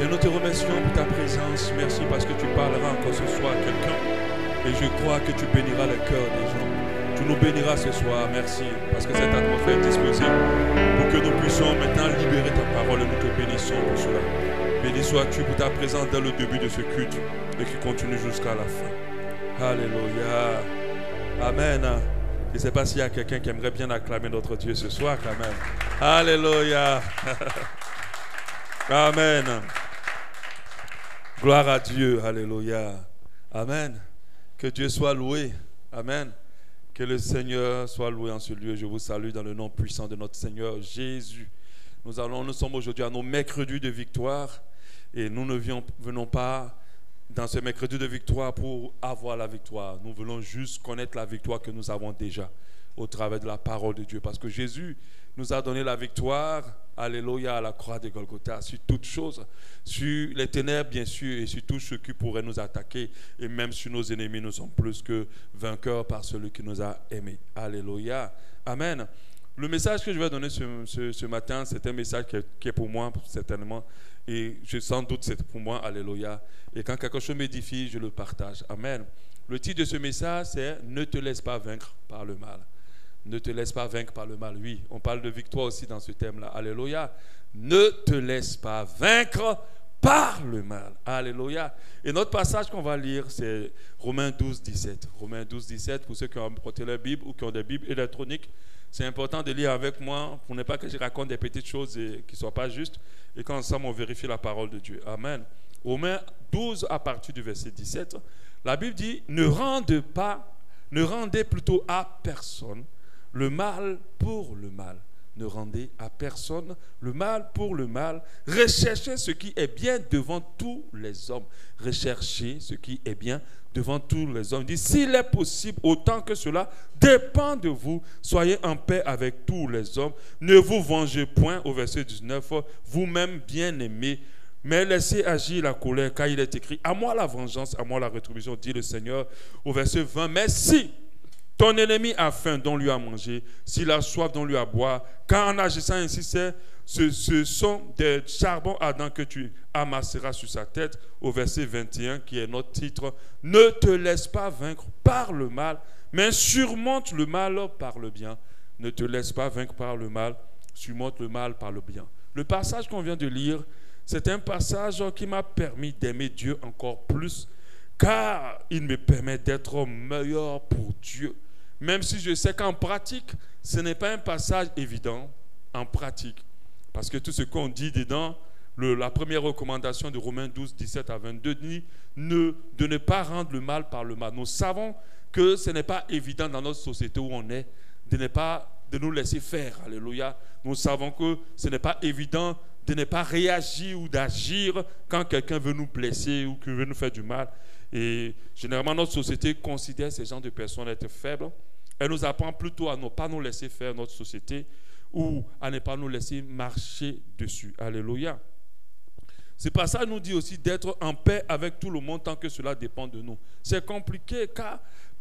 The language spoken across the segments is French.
Seigneur, nous te remercions pour ta présence. Merci parce que tu parleras encore ce soir à quelqu'un. Et je crois que tu béniras le cœur des gens. Tu nous béniras ce soir. Merci parce que cette atmosphère est disposée pour que nous puissions maintenant libérer ta parole et nous te bénissons pour cela. Béni sois-tu pour ta présence dès le début de ce culte et qui continue jusqu'à la fin. Alléluia. Amen. Je ne sais pas s'il y a quelqu'un qui aimerait bien acclamer notre Dieu ce soir quand même. Alléluia. Amen. Gloire à Dieu. Alléluia. Amen. Que Dieu soit loué. Amen. Que le Seigneur soit loué en ce lieu. Je vous salue dans le nom puissant de notre Seigneur Jésus. Nous sommes aujourd'hui à nos mercredis de victoire et nous ne venons pas dans ce mercredi de victoire pour avoir la victoire. Nous voulons juste connaître la victoire que nous avons déjà au travers de la parole de Dieu. Parce que Jésus nous a donné la victoire, alléluia, à la croix de Golgotha, sur toutes choses, sur les ténèbres bien sûr, et sur tout ce qui pourrait nous attaquer. Et même sur nos ennemis, nous sommes plus que vainqueurs par celui qui nous a aimés. Alléluia. Amen. Le message que je vais donner ce matin, c'est un message qui est pour moi, certainement. Et sans doute c'est pour moi, alléluia. Et quand quelque chose m'édifie, je le partage. Amen. Le titre de ce message, c'est « Ne te laisse pas vaincre par le mal ». Ne te laisse pas vaincre par le mal. Oui, on parle de victoire aussi dans ce thème-là. Alléluia. Ne te laisse pas vaincre par le mal. Alléluia. Et notre passage qu'on va lire, c'est Romains 12, 17. Romains 12, 17, pour ceux qui ont emprunté leur Bible ou qui ont des Bibles électroniques, c'est important de lire avec moi pour ne pas que je raconte des petites choses qui ne soient pas justes et qu'ensemble on vérifie la parole de Dieu. Amen. Romains 12 à partir du verset 17, la Bible dit « Ne rendez plutôt à personne le mal pour le mal. Ne rendez à personne le mal pour le mal. Recherchez ce qui est bien devant tous les hommes. » Recherchez ce qui est bien devant tous les hommes. Il dit, s'il est possible, autant que cela dépend de vous, soyez en paix avec tous les hommes. Ne vous vengez point, au verset 19, vous-même bien-aimés, mais laissez agir la colère, car il est écrit, à moi la vengeance, à moi la rétribution, dit le Seigneur, au verset 20, mais si ton ennemi a faim, donne-lui à manger, s'il a soif, donne-lui à boire, car en agissant ainsi, ce sont des charbons ardents que tu amasseras sur sa tête, au verset 21, qui est notre titre. Ne te laisse pas vaincre par le mal, mais surmonte le mal par le bien. Ne te laisse pas vaincre par le mal, surmonte le mal par le bien. Le passage qu'on vient de lire, c'est un passage qui m'a permis d'aimer Dieu encore plus, car il me permet d'être meilleur pour Dieu. Même si je sais qu'en pratique, ce n'est pas un passage évident en pratique. Parce que tout ce qu'on dit dedans, la première recommandation de Romains 12, 17 à 22 dit de ne pas rendre le mal par le mal. Nous savons que ce n'est pas évident dans notre société où on est de nous laisser faire. Alléluia. Nous savons que ce n'est pas évident de ne pas réagir ou d'agir quand quelqu'un veut nous blesser ou qu'il veut nous faire du mal. Et généralement, notre société considère ces gens de personnes être faibles. Elle nous apprend plutôt à ne pas nous laisser faire notre société ou à ne pas nous laisser marcher dessus. Alléluia. Ce passage nous dit aussi d'être en paix avec tout le monde tant que cela dépend de nous. C'est compliqué,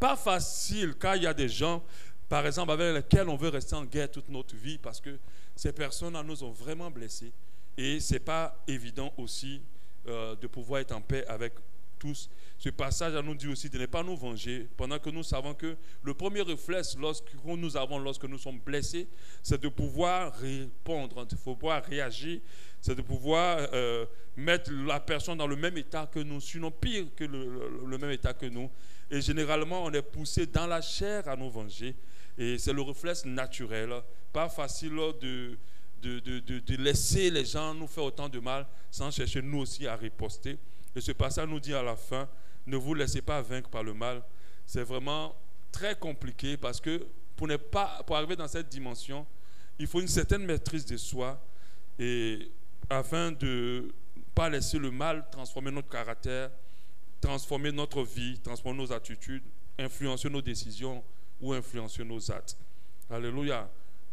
pas facile, car il y a des gens, par exemple, avec lesquels on veut rester en guerre toute notre vie parce que ces personnes nous ont vraiment blessés. Et ce n'est pas évident aussi de pouvoir être en paix avec tous. Ce passage nous dit aussi de ne pas nous venger, pendant que nous savons que le premier réflexe que nous avons lorsque nous sommes blessés, c'est de pouvoir répondre, de pouvoir réagir, c'est de pouvoir mettre la personne dans le même état que nous, sinon pire que le même état que nous. Et généralement, on est poussé dans la chair à nous venger. Et c'est le réflexe naturel. Pas facile de laisser les gens nous faire autant de mal sans chercher nous aussi à riposter. Et ce passage nous dit à la fin, ne vous laissez pas vaincre par le mal. C'est vraiment très compliqué parce que pour arriver dans cette dimension, il faut une certaine maîtrise de soi et afin de ne pas laisser le mal transformer notre caractère, transformer notre vie, transformer nos attitudes, influencer nos décisions ou influencer nos actes. Alléluia.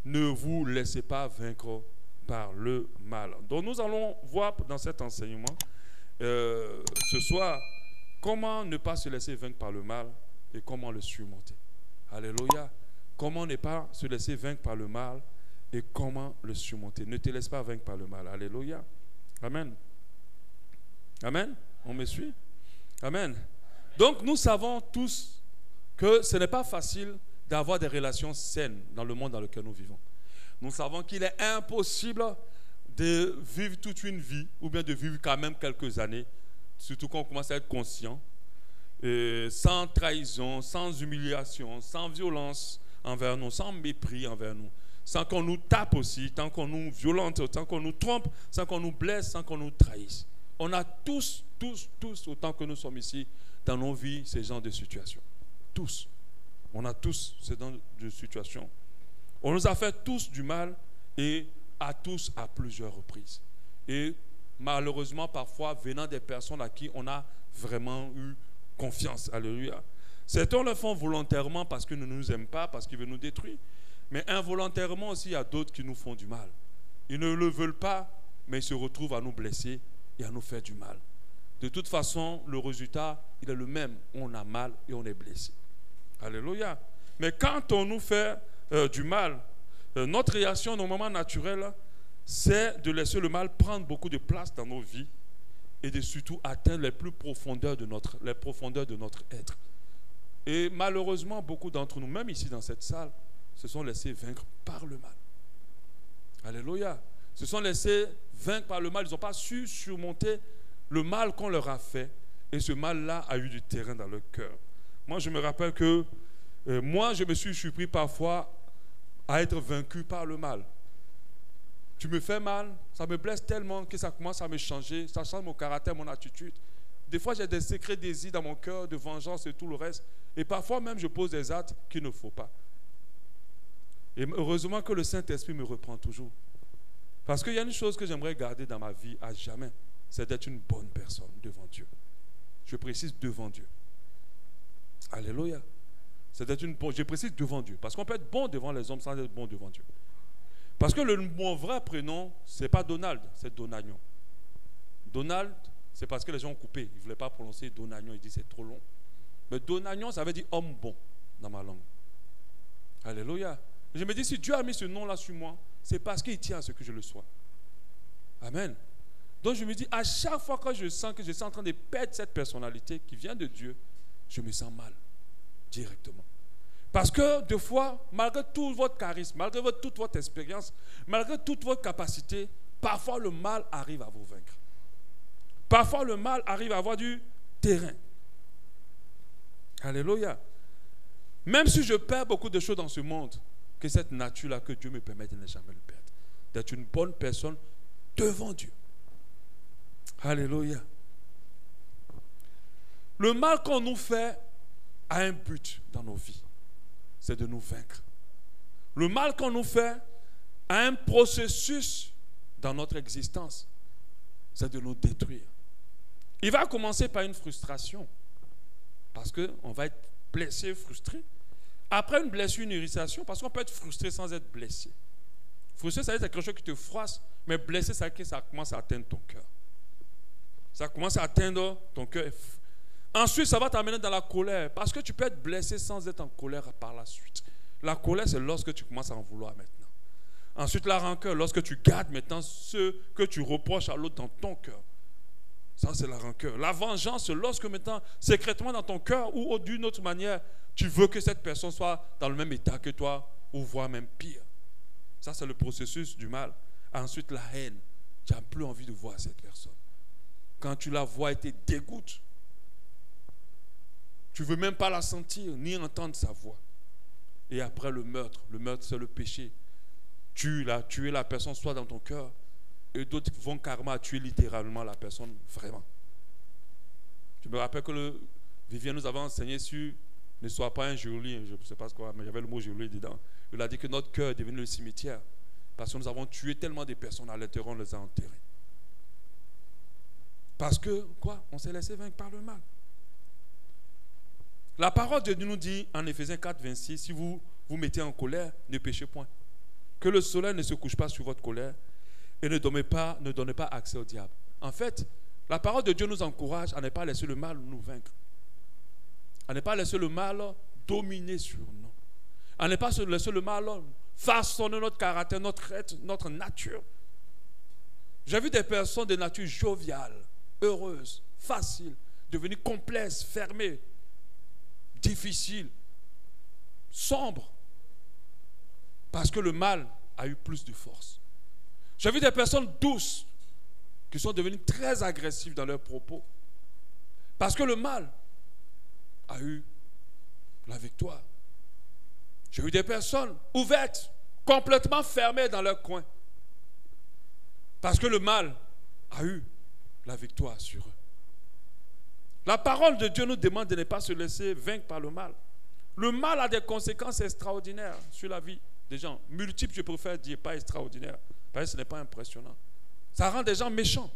Ne vous laissez pas vaincre par le mal. Donc nous allons voir dans cet enseignement ce soir comment ne pas se laisser vaincre par le mal et comment le surmonter. Alléluia. Comment ne pas se laisser vaincre par le mal et comment le surmonter. Ne te laisse pas vaincre par le mal. Alléluia. Amen. Amen. On me suit? Amen. Donc nous savons tous que ce n'est pas facile d'avoir des relations saines dans le monde dans lequel nous vivons. Nous savons qu'il est impossible de vivre toute une vie ou bien de vivre quand même quelques années, surtout quand on commence à être conscient, sans trahison, sans humiliation, sans violence envers nous, sans mépris envers nous, sans qu'on nous tape aussi, tant qu'on nous violente, sans qu'on nous trompe, sans qu'on nous blesse, sans qu'on nous trahisse. On a tous, autant que nous sommes ici, dans nos vies, ces genres de situations. Tous. On a tous ces genres de situations. On nous a fait tous du mal et à tous à plusieurs reprises. Et malheureusement, parfois, venant des personnes à qui on a vraiment eu confiance. Alléluia. Certains le font volontairement parce qu'ils ne nous aiment pas, parce qu'ils veulent nous détruire. Mais involontairement aussi, il y a d'autres qui nous font du mal. Ils ne le veulent pas, mais ils se retrouvent à nous blesser et à nous faire du mal. De toute façon, le résultat, il est le même. On a mal et on est blessé. Alléluia. Mais quand on nous fait du mal, notre réaction normalement naturelle, c'est de laisser le mal prendre beaucoup de place dans nos vies et de surtout atteindre les profondeurs de notre être. Et malheureusement, beaucoup d'entre nous, même ici dans cette salle, se sont laissés vaincre par le mal. Alléluia. Se sont laissés vaincre par le mal. Ils n'ont pas su surmonter le mal qu'on leur a fait. Et ce mal-là a eu du terrain dans leur cœur. Moi, je me rappelle que moi, je me suis surpris parfois à être vaincu par le mal. Tu me fais mal, ça me blesse tellement que ça commence à me changer, ça change mon caractère, mon attitude. Des fois, j'ai des secrets désirs dans mon cœur de vengeance et tout le reste. Et parfois même, je pose des actes qu'il ne faut pas. Et heureusement que le Saint-Esprit me reprend toujours. Parce qu'il y a une chose que j'aimerais garder dans ma vie à jamais, c'est d'être une bonne personne devant Dieu. Je précise devant Dieu. Alléluia. Je précise devant Dieu. Parce qu'on peut être bon devant les hommes sans être bon devant Dieu. Parce que mon vrai prénom, ce n'est pas Donald, c'est Donagnon. Donald, c'est parce que les gens ont coupé. Ils ne voulaient pas prononcer Donagnon, ils disent c'est trop long. Mais Donagnon, ça veut dire homme bon dans ma langue. Alléluia. Je me dis, si Dieu a mis ce nom-là sur moi, c'est parce qu'il tient à ce que je le sois. Amen. Donc je me dis, à chaque fois que je sens que je suis en train de perdre cette personnalité qui vient de Dieu, je me sens mal, directement. Parce que des fois, malgré tout votre charisme, malgré toute votre expérience, malgré toute votre capacité, parfois le mal arrive à vous vaincre. Parfois le mal arrive à avoir du terrain. Alléluia. Même si je perds beaucoup de choses dans ce monde, que cette nature-là, que Dieu me permette de ne jamais le perdre. D'être une bonne personne devant Dieu. Alléluia. Le mal qu'on nous fait a un but dans nos vies. C'est de nous vaincre. Le mal qu'on nous fait a un processus dans notre existence. C'est de nous détruire. Il va commencer par une frustration. Parce qu'on va être blessé, frustré. Après une blessure, une irritation, parce qu'on peut être frustré sans être blessé. Frustré, ça veut dire quelque chose qui te froisse, mais blessé, ça veut dire que ça commence à atteindre ton cœur. Ça commence à atteindre ton cœur. Ensuite, ça va t'amener dans la colère, parce que tu peux être blessé sans être en colère par la suite. La colère, c'est lorsque tu commences à en vouloir maintenant. Ensuite, la rancœur, lorsque tu gardes maintenant ce que tu reproches à l'autre dans ton cœur. Ça, c'est la rancœur. La vengeance, c'est lorsque maintenant, secrètement dans ton cœur ou d'une autre manière, tu veux que cette personne soit dans le même état que toi, ou voire même pire. Ça, c'est le processus du mal. Ensuite, la haine. Tu n'as plus envie de voir cette personne. Quand tu la vois, elle te dégoûte. Tu ne veux même pas la sentir, ni entendre sa voix. Et après, le meurtre. Le meurtre, c'est le péché. Tuer la personne soit dans ton cœur, et d'autres vont carrément tuer littéralement la personne, vraiment. Je me rappelle que Vivien nous avait enseigné sur ne sois pas un geôlier, je ne sais pas quoi, mais il y avait le mot geôlier dedans. Il a dit que notre cœur est devenu le cimetière, parce que nous avons tué tellement de personnes à l'intérieur, on les a enterrées. Parce que, quoi? On s'est laissé vaincre par le mal. La parole de Dieu nous dit, en Éphésiens 4, 26, si vous vous mettez en colère, ne péchez point. Que le soleil ne se couche pas sur votre colère et ne donnez pas accès au diable. En fait, la parole de Dieu nous encourage à ne pas laisser le mal nous vaincre. À ne pas laisser le mal dominer sur nous. À ne pas laisser le mal façonner notre caractère, notre être, notre nature. J'ai vu des personnes de nature joviale, heureuse, facile, devenir complexe, fermée, difficile, sombre. Parce que le mal a eu plus de force. J'ai vu des personnes douces qui sont devenues très agressives dans leurs propos. Parce que le mal a eu la victoire. J'ai vu des personnes ouvertes, complètement fermées dans leur coin. Parce que le mal a eu la victoire sur eux. La parole de Dieu nous demande de ne pas se laisser vaincre par le mal. Le mal a des conséquences extraordinaires sur la vie des gens. Multiples, je préfère dire, pas extraordinaires. Parce que ce n'est pas impressionnant. Ça rend des gens méchants.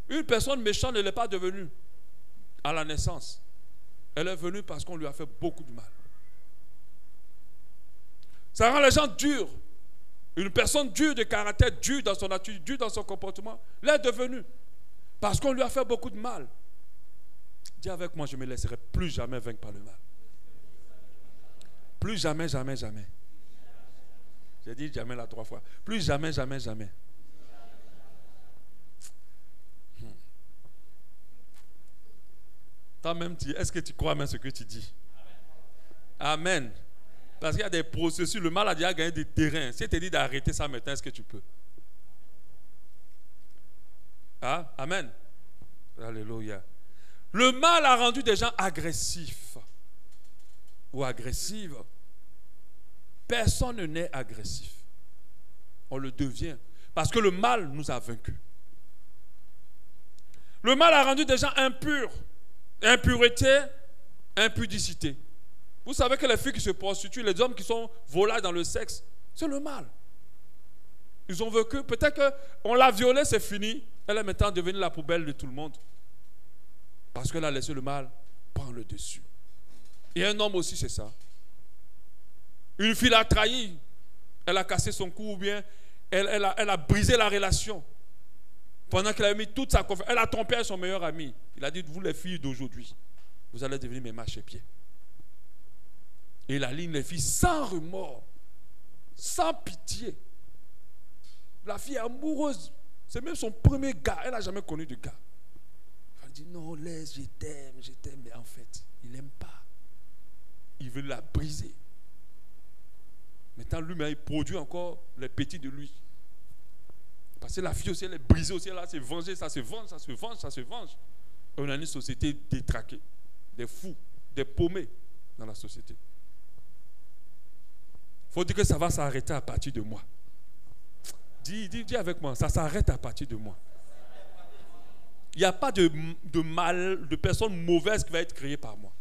Une personne méchante ne l'est pas devenue à la naissance. Elle est venue parce qu'on lui a fait beaucoup de mal. Ça rend les gens durs. Une personne dure de caractère, dure dans son attitude, dure dans son comportement, l'est devenue parce qu'on lui a fait beaucoup de mal. Dis avec moi, je ne me laisserai plus jamais vaincre par le mal. Plus jamais, jamais, jamais. J'ai dit jamais là 3 fois. Plus jamais, jamais, jamais. Toi-même, est-ce que tu crois même ce que tu dis? Amen. Parce qu'il y a des processus. Le mal a déjà gagné des terrains. Si tu te dis d'arrêter ça maintenant, est-ce que tu peux? Ah, amen. Alléluia. Le mal a rendu des gens agressifs ou agressives. Personne n'est agressif. On le devient. Parce que le mal nous a vaincus. Le mal a rendu des gens impurs. Impureté, impudicité. Vous savez que les filles qui se prostituent, les hommes qui sont volailles dans le sexe, c'est le mal. Ils ont vécu, peut-être qu'on l'a violée, c'est fini. Elle est maintenant devenue la poubelle de tout le monde. Parce qu'elle a laissé le mal prendre le dessus. Et un homme aussi, c'est ça. Une fille l'a trahi. Elle a cassé son cou ou bien elle a brisé la relation. Pendant qu'elle a mis toute sa confiance. Elle a trompé son meilleur ami. Il a dit, vous les filles d'aujourd'hui, vous allez devenir mes marchepieds. Et il aligne les filles sans remords, sans pitié. La fille est amoureuse. C'est même son premier gars. Elle n'a jamais connu de gars. Elle dit, non, laisse, je t'aime. Mais en fait, il n'aime pas. Il veut la briser. Maintenant, lui-même, il produit encore les petits de lui. Parce que la fille aussi, elle est brisée aussi. Elle a se venger, ça se venge, ça se venge, ça se venge. On a une société détraquée. Des fous, des paumés dans la société. Il faut dire que ça va s'arrêter à partir de moi. Dis avec moi, ça s'arrête à partir de moi. Il n'y a pas de mal, de personne mauvaise qui va être créée par moi.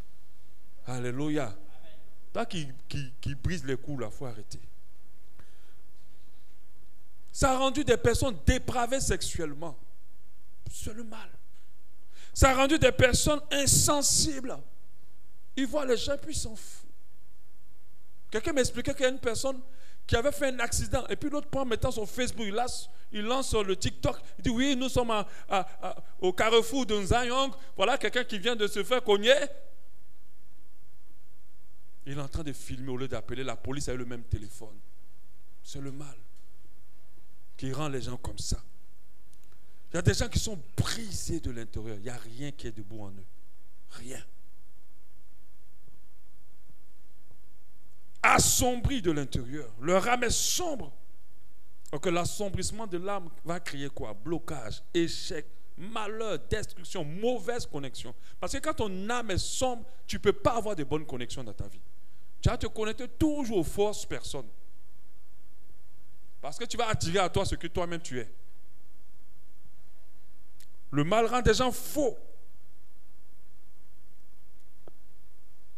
Alléluia. Toi qui brise les coups, il faut arrêter. Ça a rendu des personnes dépravées sexuellement. C'est le mal. Ça a rendu des personnes insensibles. Ils voient les gens puis ils s'en foutent. Quelqu'un m'expliquait qu'il y a une personne qui avait fait un accident et puis l'autre prend maintenant son Facebook, il lance sur le TikTok, il dit oui, nous sommes au carrefour de Nzayong, voilà quelqu'un qui vient de se faire cogner. Il est en train de filmer au lieu d'appeler la police avec le même téléphone. C'est le mal qui rend les gens comme ça. Il y a des gens qui sont brisés de l'intérieur. Il n'y a rien qui est debout en eux. Rien. Assombris de l'intérieur. Leur âme est sombre. Donc l'assombrissement de l'âme va créer quoi? Blocage, échec, malheur, destruction, mauvaise connexion. Parce que quand ton âme est sombre, tu ne peux pas avoir de bonnes connexions dans ta vie. Tu vas te connecter toujours aux fausses personnes. Parce que tu vas attirer à toi ce que toi-même tu es. Le mal rend des gens faux.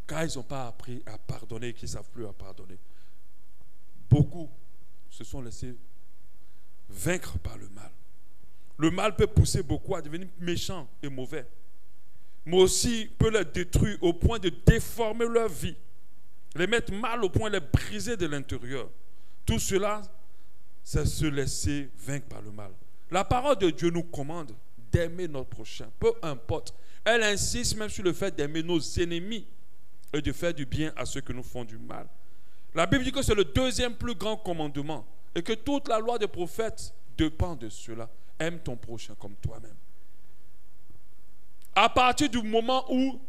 Car ils n'ont pas appris à pardonner et qu'ils ne savent plus à pardonner. Beaucoup se sont laissés vaincre par le mal. Le mal peut pousser beaucoup à devenir méchants et mauvais. Mais aussi peut les détruire au point de déformer leur vie. Les mettre mal au point de les briser de l'intérieur. Tout cela, c'est se laisser vaincre par le mal. La parole de Dieu nous commande d'aimer notre prochain, peu importe. Elle insiste même sur le fait d'aimer nos ennemis et de faire du bien à ceux qui nous font du mal. La Bible dit que c'est le deuxième plus grand commandement et que toute la loi des prophètes dépend de cela. Aime ton prochain comme toi-même. À partir du moment où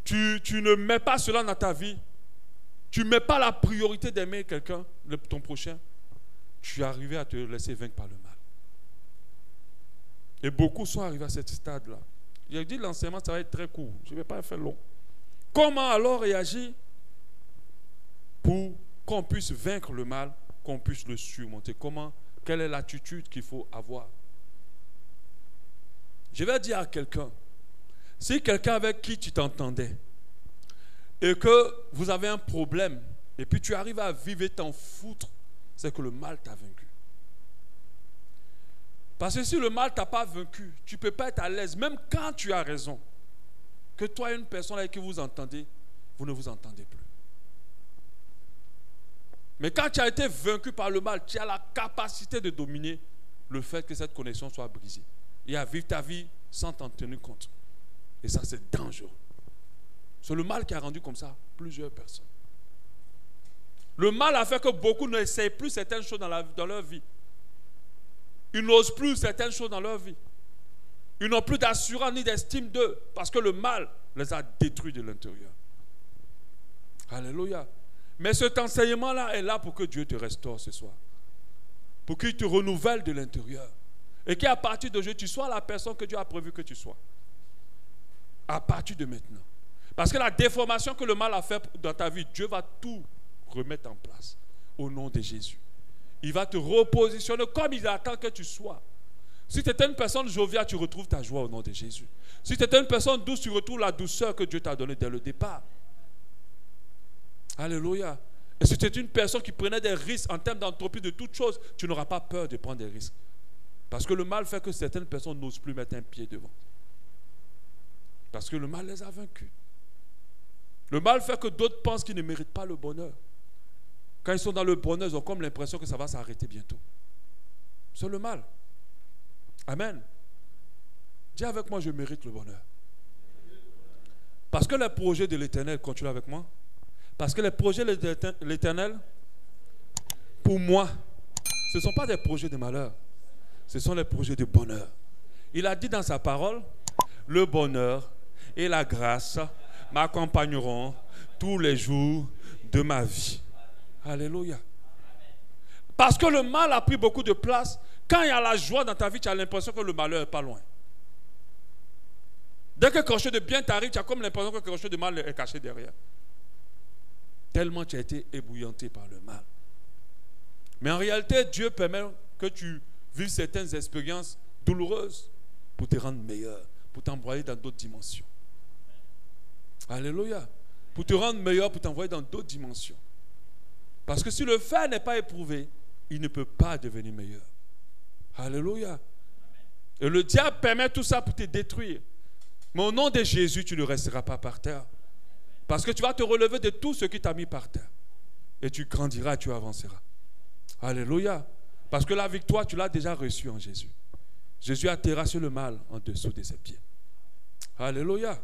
tu ne mets pas cela dans ta vie, tu ne mets pas la priorité d'aimer quelqu'un, ton prochain, tu es arrivé à te laisser vaincre par le mal. Et beaucoup sont arrivés à ce stade-là. J'ai dit l'enseignement, ça va être très court. Je ne vais pas le faire long. Comment alors réagir pour qu'on puisse vaincre le mal, qu'on puisse le surmonter? Quelle est l'attitude qu'il faut avoir? Je vais dire à quelqu'un, si quelqu'un avec qui tu t'entendais et que vous avez un problème et puis tu arrives à vivre et t'en foutre, c'est que le mal t'a vaincu. Parce que si le mal ne t'a pas vaincu, tu ne peux pas être à l'aise, même quand tu as raison. Que toi et une personne avec qui vous entendez, vous ne vous entendez plus. Mais quand tu as été vaincu par le mal, tu as la capacité de dominer le fait que cette connexion soit brisée. Et à vivre ta vie sans t'en tenir compte. Et ça, c'est dangereux. C'est le mal qui a rendu comme ça plusieurs personnes. Le mal a fait que beaucoup n'essayent plus certaines choses dans leur vie. Ils n'osent plus certaines choses dans leur vie. Ils n'ont plus d'assurance ni d'estime d'eux parce que le mal les a détruits de l'intérieur. Alléluia. Mais cet enseignement-là est là pour que Dieu te restaure ce soir. Pour qu'il te renouvelle de l'intérieur. Et qu'à partir d'aujourd'hui, tu sois la personne que Dieu a prévu que tu sois. À partir de maintenant. Parce que la déformation que le mal a fait dans ta vie, Dieu va tout remettre en place. Au nom de Jésus. Il va te repositionner comme il attend que tu sois. Si tu étais une personne joviale, tu retrouves ta joie au nom de Jésus. Si tu étais une personne douce, tu retrouves la douceur que Dieu t'a donnée dès le départ. Alléluia. Et si tu es une personne qui prenait des risques en termes d'entreprise, de toutes choses, tu n'auras pas peur de prendre des risques. Parce que le mal fait que certaines personnes n'osent plus mettre un pied devant. Parce que le mal les a vaincus. Le mal fait que d'autres pensent qu'ils ne méritent pas le bonheur. Quand ils sont dans le bonheur, ils ont comme l'impression que ça va s'arrêter bientôt. C'est le mal. Amen. Dis avec moi, je mérite le bonheur. Parce que les projets de l'Éternel, continue avec moi. Parce que les projets de l'Éternel, pour moi, ce ne sont pas des projets de malheur. Ce sont les projets de bonheur. Il a dit dans sa parole, le bonheur et la grâce m'accompagneront tous les jours de ma vie. Alléluia. Parce que le mal a pris beaucoup de place. Quand il y a la joie dans ta vie, tu as l'impression que le malheur n'est pas loin. Dès que quelque chose de bien t'arrive, tu as comme l'impression que quelque chose de mal est caché derrière. Tellement tu as été ébouillanté par le mal. Mais en réalité, Dieu permet que tu vives certaines expériences douloureuses pour te rendre meilleur, pour t'envoyer dans d'autres dimensions. Alléluia. Pour te rendre meilleur, pour t'envoyer dans d'autres dimensions. Parce que si le fer n'est pas éprouvé, il ne peut pas devenir meilleur. Alléluia. Et le diable permet tout ça pour te détruire. Mais au nom de Jésus, tu ne resteras pas par terre. Parce que tu vas te relever de tout ce qui t'a mis par terre. Et tu grandiras, tu avanceras. Alléluia. Parce que la victoire, tu l'as déjà reçue en Jésus. Jésus a terrassé le mal en dessous de ses pieds. Alléluia.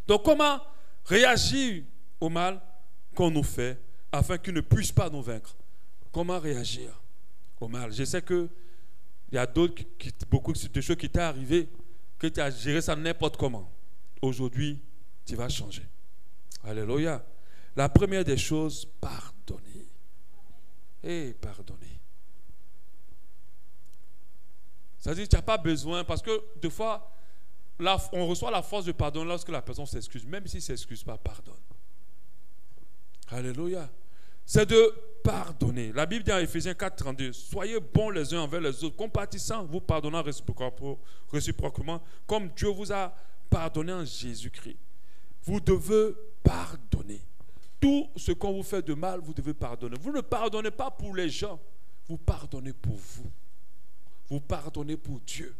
Donc comment réagir au mal qu'on nous fait afin qu'il ne puisse pas nous vaincre? Comment réagir au mal? Je sais qu'il y a beaucoup de choses qui t'est arrivé, que tu as géré ça n'importe comment. Aujourd'hui, tu vas changer. Alléluia. La première des choses, pardonner. Et pardonner. C'est-à-dire que tu n'as pas besoin, parce que des fois, on reçoit la force de pardon lorsque la personne s'excuse. Même s'il ne s'excuse pas, pardonne. Alléluia. C'est de pardonner. La Bible dit en Éphésiens 4:32, soyez bons les uns envers les autres, compatissants, vous pardonnant réciproquement, comme Dieu vous a pardonné en Jésus-Christ. Vous devez pardonner. Tout ce qu'on vous fait de mal, vous devez pardonner. Vous ne pardonnez pas pour les gens, vous pardonnez pour vous. Vous pardonnez pour Dieu.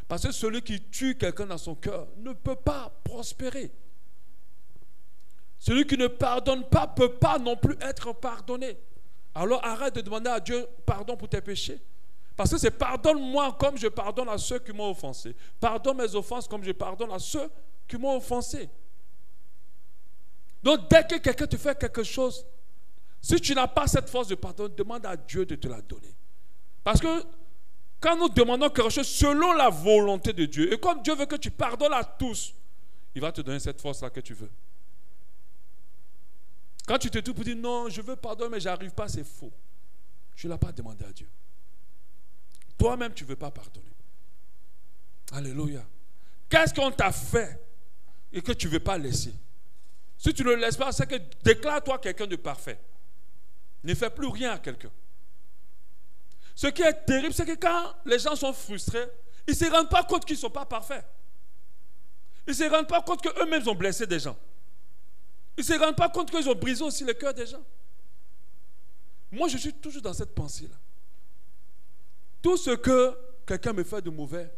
Parce que celui qui tue quelqu'un dans son cœur ne peut pas prospérer. Celui qui ne pardonne pas ne peut pas non plus être pardonné. Alors arrête de demander à Dieu pardon pour tes péchés. Parce que c'est pardonne-moi comme je pardonne à ceux qui m'ont offensé. Pardonne mes offenses comme je pardonne à ceux qui m'ont offensé. Donc dès que quelqu'un te fait quelque chose, si tu n'as pas cette force de pardon, demande à Dieu de te la donner. Parce que Quand nous demandons quelque chose selon la volonté de Dieu, et comme Dieu veut que tu pardonnes à tous, il va te donner cette force-là que tu veux. Quand tu te trouves pour dire non, je veux pardonner, mais je n'arrive pas, c'est faux. Tu ne l'as pas demandé à Dieu. Toi-même, tu ne veux pas pardonner. Alléluia. Qu'est-ce qu'on t'a fait et que tu ne veux pas laisser? Si tu ne le laisses pas, c'est que déclare-toi quelqu'un de parfait. Ne fais plus rien à quelqu'un. Ce qui est terrible, c'est que quand les gens sont frustrés, ils ne se rendent pas compte qu'ils ne sont pas parfaits. Ils ne se rendent pas compte qu'eux-mêmes ont blessé des gens. Ils ne se rendent pas compte qu'ils ont brisé aussi le cœur des gens. Moi, je suis toujours dans cette pensée-là. Tout ce que quelqu'un me fait de mauvais,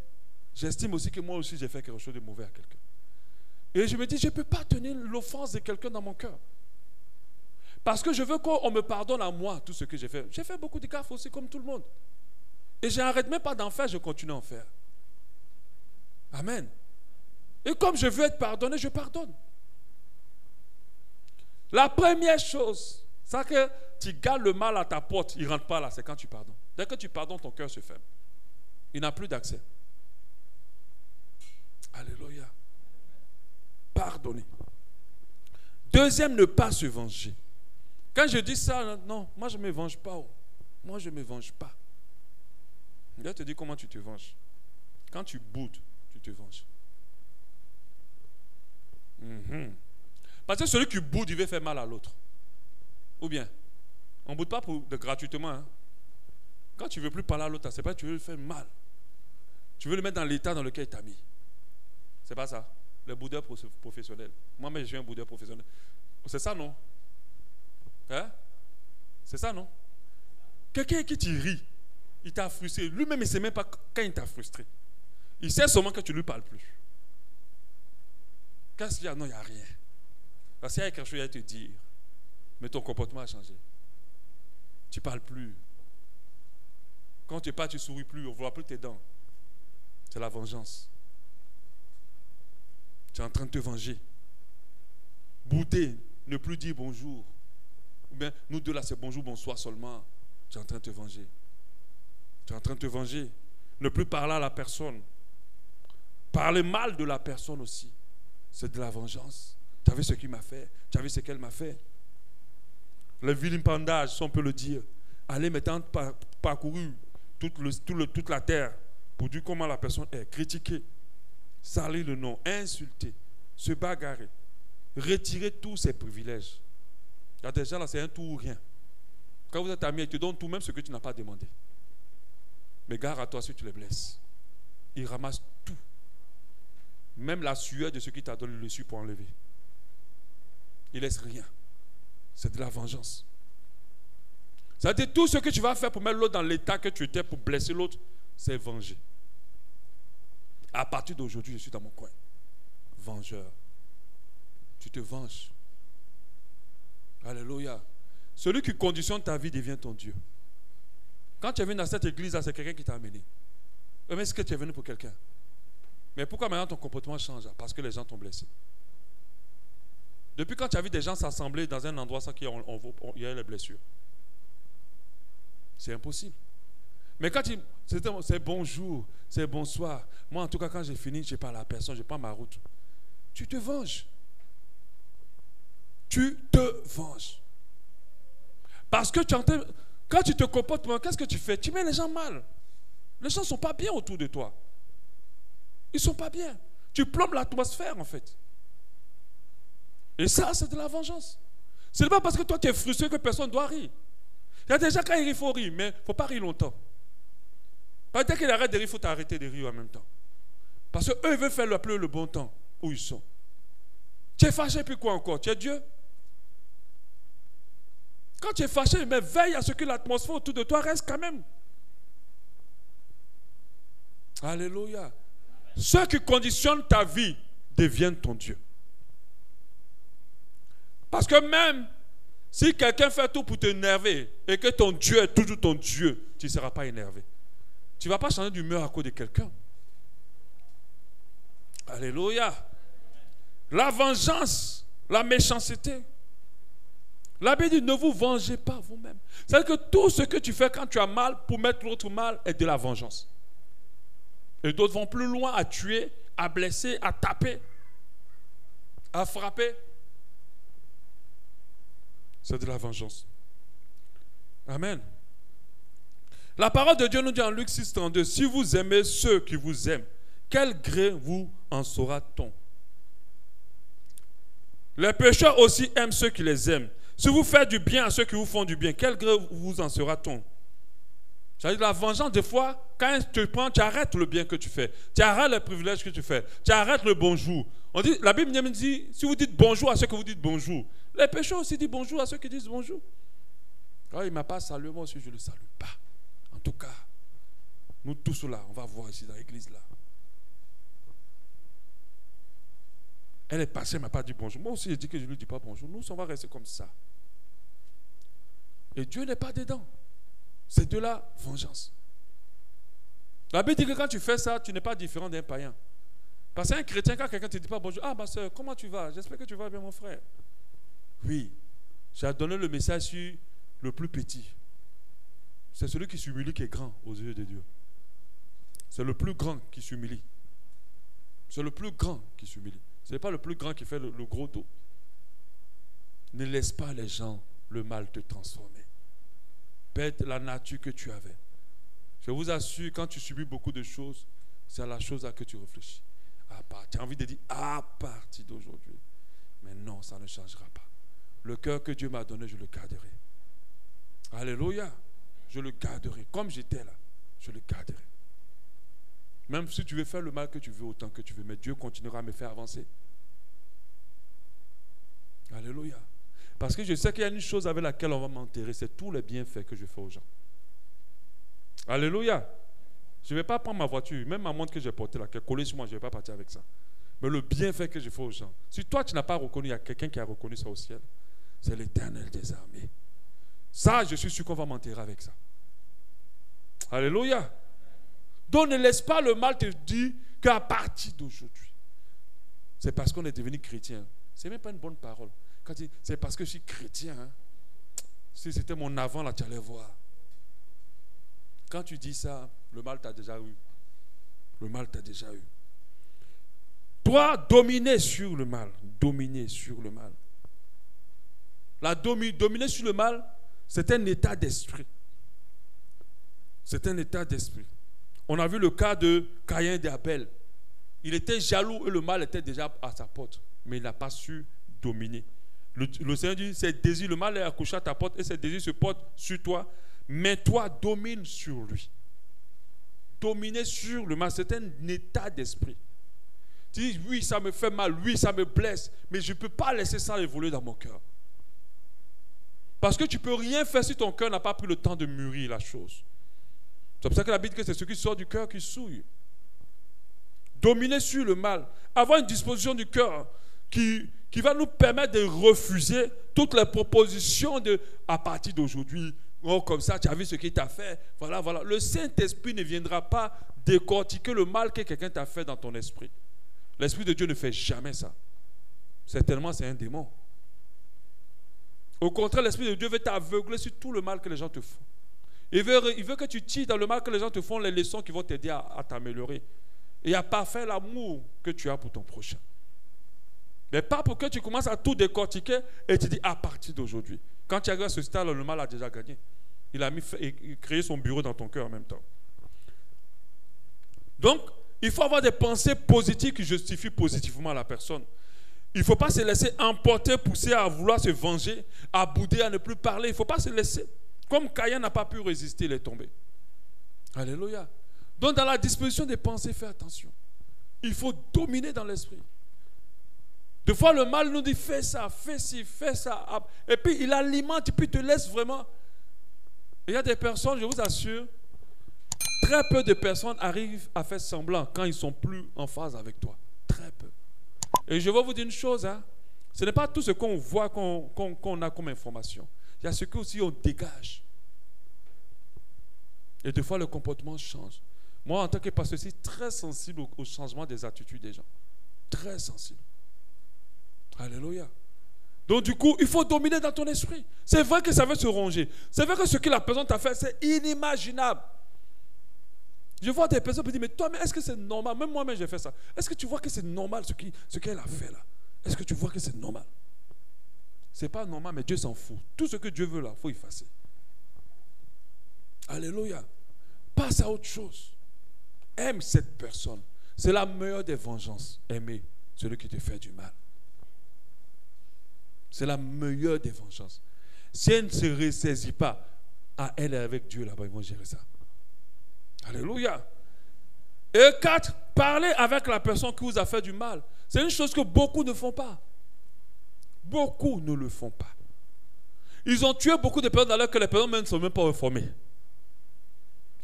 j'estime aussi que moi aussi j'ai fait quelque chose de mauvais à quelqu'un. Et je me dis, je ne peux pas tenir l'offense de quelqu'un dans mon cœur. Parce que je veux qu'on me pardonne à moi tout ce que j'ai fait. J'ai fait beaucoup de gaffes aussi comme tout le monde. Et je n'arrête même pas d'en faire, je continue à en faire. Amen. Et comme je veux être pardonné, je pardonne. La première chose, c'est que tu gardes le mal à ta porte, il ne rentre pas là, c'est quand tu pardonnes. Dès que tu pardonnes, ton cœur se ferme. Il n'a plus d'accès. Alléluia. Pardonner. Deuxième, ne pas se venger. Quand je dis ça, non, moi je ne me venge pas. Moi je ne me venge pas. Dieu te dit comment tu te venges. Quand tu boudes, tu te venges. Parce que celui qui boude, il veut faire mal à l'autre. Ou bien, on ne boude pas gratuitement. Hein. Quand tu ne veux plus parler à l'autre, c'est pas que tu veux le faire mal. Tu veux le mettre dans l'état dans lequel il t'a mis. C'est pas ça. Le boudeur professionnel. Moi-même, je suis un boudeur professionnel. C'est ça, non? Hein? C'est ça, non? Quelqu'un qui te rit, il t'a frustré. Lui-même, il ne sait même pas quand il t'a frustré. Il sait seulement que tu ne lui parles plus. Qu'est-ce qu'il y a? Non, il n'y a rien. Parce qu'il y a quelque chose à te dire. Mais ton comportement a changé. Tu ne parles plus. Quand tu pars, tu ne souris plus. On ne voit plus tes dents. C'est la vengeance. Tu es en train de te venger. Bouder, ne plus dire bonjour. Ou bien, nous deux là, c'est bonjour, bonsoir seulement. Tu es en train de te venger. Tu es en train de te venger. Ne plus parler à la personne. Parler mal de la personne aussi. C'est de la vengeance. Tu as vu ce qu'il m'a fait. Tu as vu ce qu'elle m'a fait. Le vilipendage, si on peut le dire. Aller maintenant parcourir toute la terre pour dire comment la personne est. Critiquer. Salir le nom. Insulter. Se bagarrer. Retirer tous ses privilèges. Il y a des gens là, c'est un tout ou rien. Quand vous êtes amis, ils te donnent tout, même ce que tu n'as pas demandé. Mais gare à toi si tu les blesses. Ils ramassent tout. Même la sueur de ce qui t'a donné le dessus pour enlever. Ils ne laissent rien. C'est de la vengeance. C'est-à-dire tout ce que tu vas faire pour mettre l'autre dans l'état que tu étais pour blesser l'autre, c'est venger. À partir d'aujourd'hui, je suis dans mon coin. Vengeur. Tu te venges. Alléluia. Celui qui conditionne ta vie devient ton Dieu. Quand tu es venu dans cette église, c'est quelqu'un qui t'a amené. Mais est-ce que tu es venu pour quelqu'un? Mais pourquoi maintenant ton comportement change? Parce que les gens t'ont blessé. Depuis quand tu as vu des gens s'assembler dans un endroit sans qu'il y ait les blessures? C'est impossible. Mais quand c'est bonjour, c'est bonsoir. Moi, en tout cas, quand j'ai fini, je parle à la personne, je prends ma route. Tu te venges. Tu te venges. Parce que quand tu te comportes mal, qu'est-ce que tu fais? Tu mets les gens mal. Les gens ne sont pas bien autour de toi. Ils ne sont pas bien. Tu plombes l'atmosphère en fait. Et ça, c'est de la vengeance. Ce n'est pas parce que toi tu es frustré que personne ne doit rire. Il y a des gens quand ils rient, il faut rire, mais il ne faut pas rire longtemps. Dès qu'ils arrêtent de rire, il faut t'arrêter de rire en même temps. Parce qu'eux, ils veulent faire le bon temps où ils sont. Tu es fâché, puis quoi encore? Tu es Dieu? Quand tu es fâché, mais veille à ce que l'atmosphère autour de toi reste quand même. Alléluia. Ceux qui conditionnent ta vie deviennent ton Dieu. Parce que même si quelqu'un fait tout pour t'énerver et que ton Dieu est toujours ton Dieu, tu ne seras pas énervé. Tu ne vas pas changer d'humeur à cause de quelqu'un. Alléluia. La vengeance, la méchanceté. La Bible dit, ne vous vengez pas vous-même. C'est-à-dire que tout ce que tu fais quand tu as mal pour mettre l'autre mal est de la vengeance. Et d'autres vont plus loin à tuer, à blesser, à taper, à frapper. C'est de la vengeance. Amen. La parole de Dieu nous dit en Luc 6,32, si vous aimez ceux qui vous aiment, quel gré vous en saura-t-on? Les pécheurs aussi aiment ceux qui les aiment. Si vous faites du bien à ceux qui vous font du bien, quel gré vous en sera-t-on? C'est-à-dire la vengeance, des fois, quand tu prends, tu arrêtes le bien que tu fais. Tu arrêtes le privilège que tu fais. Tu arrêtes le bonjour. On dit, la Bible me dit, si vous dites bonjour à ceux que vous dites bonjour, les pécheurs aussi disent bonjour à ceux qui disent bonjour. Quand il ne m'a pas salué, moi aussi je ne le salue pas. En tout cas, nous tous là, on va voir ici dans l'église là. Elle est passée, elle ne m'a pas dit bonjour. Moi aussi, je dis que je ne lui dis pas bonjour. Nous, on va rester comme ça. Et Dieu n'est pas dedans. C'est de la vengeance. La Bible dit que quand tu fais ça, tu n'es pas différent d'un païen. Parce qu'un chrétien, quand quelqu'un ne te dit pas bonjour, ah ma soeur, comment tu vas? J'espère que tu vas bien, mon frère. Oui, j'ai donné le message sur le plus petit. C'est celui qui s'humilie qui est grand aux yeux de Dieu. C'est le plus grand qui s'humilie. C'est le plus grand qui s'humilie. Ce n'est pas le plus grand qui fait le gros dos. Ne laisse pas les gens, le mal te transformer. Pète la nature que tu avais. Je vous assure, quand tu subis beaucoup de choses, c'est à la chose à que tu réfléchis. Tu as envie de dire, à partir d'aujourd'hui. Mais non, ça ne changera pas. Le cœur que Dieu m'a donné, je le garderai. Alléluia. Je le garderai. Comme j'étais là, je le garderai. Même si tu veux faire le mal que tu veux, autant que tu veux, mais Dieu continuera à me faire avancer. Alléluia. Parce que je sais qu'il y a une chose avec laquelle on va m'enterrer, c'est tous les bienfaits que je fais aux gens. Alléluia. Je ne vais pas prendre ma voiture, même ma montre que j'ai portée là, qui est collée sur moi, je ne vais pas partir avec ça. Mais le bienfait que je fais aux gens, si toi tu n'as pas reconnu, il y a quelqu'un qui a reconnu ça au ciel, c'est l'Éternel des armées. Ça, je suis sûr qu'on va m'enterrer avec ça. Alléluia. Donc ne laisse pas le mal te dire qu'à partir d'aujourd'hui, c'est parce qu'on est devenu chrétien. Ce n'est même pas une bonne parole. Quand tu dis, c'est parce que je suis chrétien. Hein. Si c'était mon avant, là, tu allais voir. Quand tu dis ça, le mal t'a déjà eu. Le mal t'a déjà eu. Toi, dominer sur le mal. Dominer sur le mal. Dominer sur le mal, c'est un état d'esprit. C'est un état d'esprit. On a vu le cas de Caïn et d'Abel. Il était jaloux et le mal était déjà à sa porte. Mais il n'a pas su dominer. Le Seigneur dit, ses désirs, le mal est accouché à ta porte et ses désirs se portent sur toi. Mais toi, domine sur lui. Dominer sur le mal, c'est un état d'esprit. Tu dis, oui, ça me fait mal, oui, ça me blesse, mais je ne peux pas laisser ça évoluer dans mon cœur. Parce que tu ne peux rien faire si ton cœur n'a pas pris le temps de mûrir la chose. C'est pour ça que la Bible dit que c'est ce qui sort du cœur qui souille. Dominer sur le mal. Avoir une disposition du cœur qui va nous permettre de refuser toutes les propositions à partir d'aujourd'hui. Oh, comme ça, tu as vu ce qu'il t'a fait. Voilà, voilà. Le Saint-Esprit ne viendra pas décortiquer le mal que quelqu'un t'a fait dans ton esprit. L'Esprit de Dieu ne fait jamais ça. Certainement, c'est un démon. Au contraire, l'Esprit de Dieu veut t'aveugler sur tout le mal que les gens te font. Il veut que tu tires dans le mal que les gens te font les leçons qui vont t'aider à t'améliorer. Et à parfaire l'amour que tu as pour ton prochain. Mais pas pour que tu commences à tout décortiquer et tu dis à partir d'aujourd'hui. Quand tu arrives à ce stade, le mal a déjà gagné. Il a créé son bureau dans ton cœur en même temps. Donc, il faut avoir des pensées positives qui justifient positivement la personne. Il ne faut pas se laisser emporter, pousser à vouloir se venger, à bouder, à ne plus parler. Il ne faut pas se laisser. Comme Caïn n'a pas pu résister, il est tombé. Alléluia. Donc dans la disposition des pensées, fais attention. Il faut dominer dans l'esprit. Des fois le mal nous dit fais ça, fais ci, fais ça. Et puis il alimente et puis il te laisse vraiment. Il y a des personnes, je vous assure, très peu de personnes arrivent à faire semblant quand ils ne sont plus en phase avec toi. Très peu. Et je vais vous dire une chose, hein. Ce n'est pas tout ce qu'on voit qu'on a comme information. Il y a ce que aussi on dégage. Et des fois, le comportement change. Moi, en tant que pasteur, je suis très sensible au changement des attitudes des gens. Très sensible. Alléluia. Donc du coup, il faut dominer dans ton esprit. C'est vrai que ça veut se ronger. C'est vrai que ce que la personne t'a fait, c'est inimaginable. Je vois des personnes qui disent, mais toi, mais est-ce que c'est normal? Même moi-même, j'ai fait ça. Est-ce que tu vois que c'est normal ce qu'elle a fait là? Est-ce que tu vois que c'est normal? C'est pas normal, mais Dieu s'en fout. Tout ce que Dieu veut là, il faut effacer. Alléluia. Passe à autre chose. Aime cette personne. C'est la meilleure des vengeances. Aimer celui qui te fait du mal. C'est la meilleure des vengeances. Si elle ne se ressaisit pas, elle est avec Dieu là-bas, ils vont gérer ça. Alléluia. Et 4, parler avec la personne qui vous a fait du mal. C'est une chose que beaucoup ne font pas. Beaucoup ne le font pas. Ils ont tué beaucoup de personnes alors que les personnes même ne sont même pas reformées.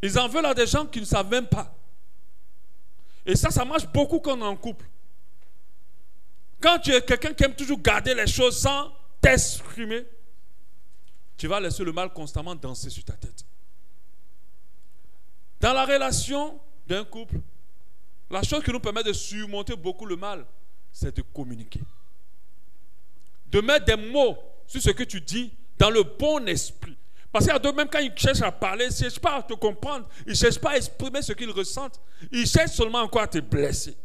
Ils en veulent à des gens qui ne savent même pas. Et ça marche beaucoup quand on est en couple. Quand tu es quelqu'un qui aime toujours garder les choses sans t'exprimer, tu vas laisser le mal constamment danser sur ta tête. Dans la relation d'un couple, la chose qui nous permet de surmonter beaucoup le mal, c'est de communiquer. De mettre des mots sur ce que tu dis dans le bon esprit. Parce qu'il y a d'autres, même quand ils cherchent à parler, ils ne cherchent pas à te comprendre, ils ne cherchent pas à exprimer ce qu'ils ressentent, ils cherchent seulement encore à te blesser.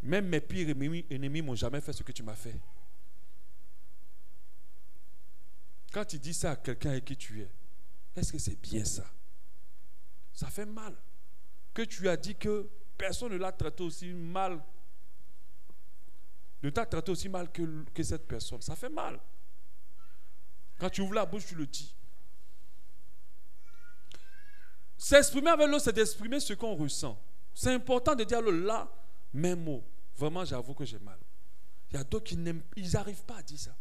Même mes pires ennemis m'ont jamais fait ce que tu m'as fait. Quand tu dis ça à quelqu'un avec qui tu es, est-ce que c'est bien ça? Ça fait mal. Que tu as dit que personne ne l'a traité aussi mal, ne t'a traité aussi mal que cette personne. Ça fait mal. Quand tu ouvres la bouche, tu le dis. S'exprimer avec l'autre, c'est d'exprimer ce qu'on ressent. C'est important de dire là, même mot. Vraiment, j'avoue que j'ai mal. Il y a d'autres qui n'arrivent pas à dire ça.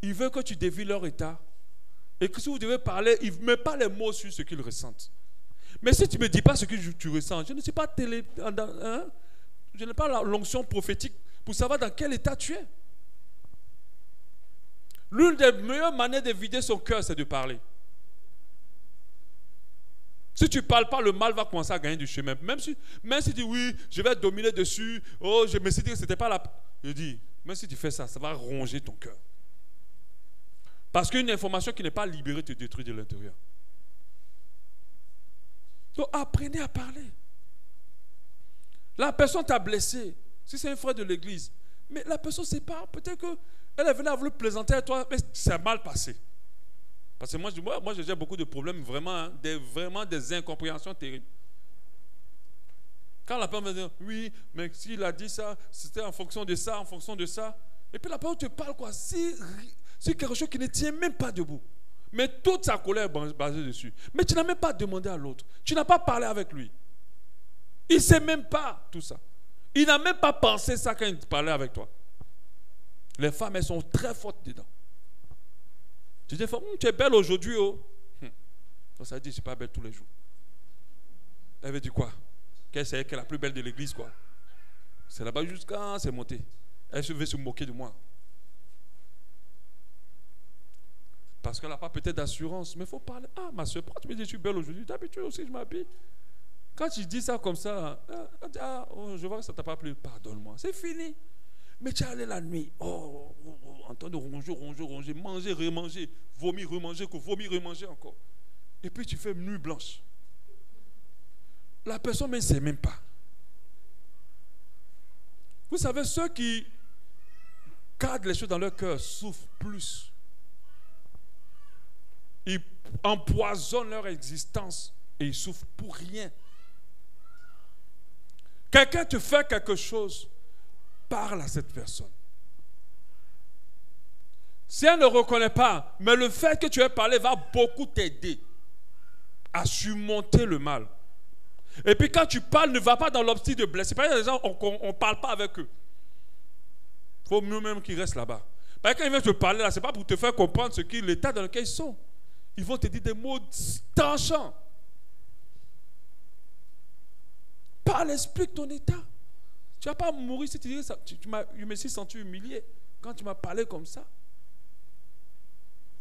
Ils veulent que tu dévies leur état. Et que si vous devez parler, ils ne mettent pas les mots sur ce qu'ils ressentent. Mais si tu ne me dis pas ce que tu ressens, je ne suis pas je n'ai pas l'onction prophétique pour savoir dans quel état tu es. L'une des meilleures manières de vider son cœur, c'est de parler. Si tu ne parles pas, le mal va commencer à gagner du chemin. Même si tu dis oui, je vais dominer dessus, oh, je me suis dit que ce n'était pas la... Je dis, même si tu fais ça, ça va ronger ton cœur. Parce qu'une information qui n'est pas libérée te détruit de l'intérieur. Donc apprenez à parler. La personne t'a blessé. Si c'est un frère de l'église, mais la personne ne sait pas. Peut-être qu'elle est venue à vouloir plaisanter à toi, mais c'est mal passé. Parce que moi j'ai beaucoup de problèmes, vraiment des incompréhensions terribles. Quand la personne me dit, oui, mais s'il a dit ça, c'était en fonction de ça, en fonction de ça. Et puis la personne te parle quoi? C'est quelque chose qui ne tient même pas debout. Mais toute sa colère est basée dessus. Mais tu n'as même pas demandé à l'autre. Tu n'as pas parlé avec lui. Il ne sait même pas tout ça. Il n'a même pas pensé ça quand il parlait avec toi. Les femmes, elles sont très fortes dedans. Tu dis, tu es belle aujourd'hui, oh. Donc ça dit, je ne suis pas belle tous les jours. Elle veut dire quoi? Qu'elle est la plus belle de l'église, quoi. C'est là-bas jusqu'à c'est monté. Elle veut se moquer de moi. Parce qu'elle n'a pas peut-être d'assurance. Mais il faut parler. Ah, ma soeur, pourquoi tu me dis que je suis belle aujourd'hui? D'habitude aussi, je m'habille. Quand tu dis ça comme ça, je vois que ça ne t'a pas plu. Pardonne-moi. C'est fini. Mais tu es allé la nuit. En train de ronger, manger, remanger, vomir, remanger, vomir, remanger encore. Et puis tu fais nuit blanche. La personne ne sait même pas. Vous savez, ceux qui gardent les choses dans leur cœur souffrent plus. Ils empoisonnent leur existence et ils souffrent pour rien. Quelqu'un te fait quelque chose, parle à cette personne. Si elle ne reconnaît pas, mais le fait que tu aies parlé va beaucoup t'aider à surmonter le mal. Et puis quand tu parles, ne va pas dans l'optique de blesser. Par exemple, les gens, on ne parle pas avec eux. Il faut mieux même qu'ils restent là-bas. Parce que quand ils viennent te parler là, ce n'est pas pour te faire comprendre l'état dans lequel ils sont. Ils vont te dire des mots tranchants. Parle, explique ton état. Tu ne vas pas mourir si tu dis ça. Je me suis senti humilié quand tu m'as parlé comme ça.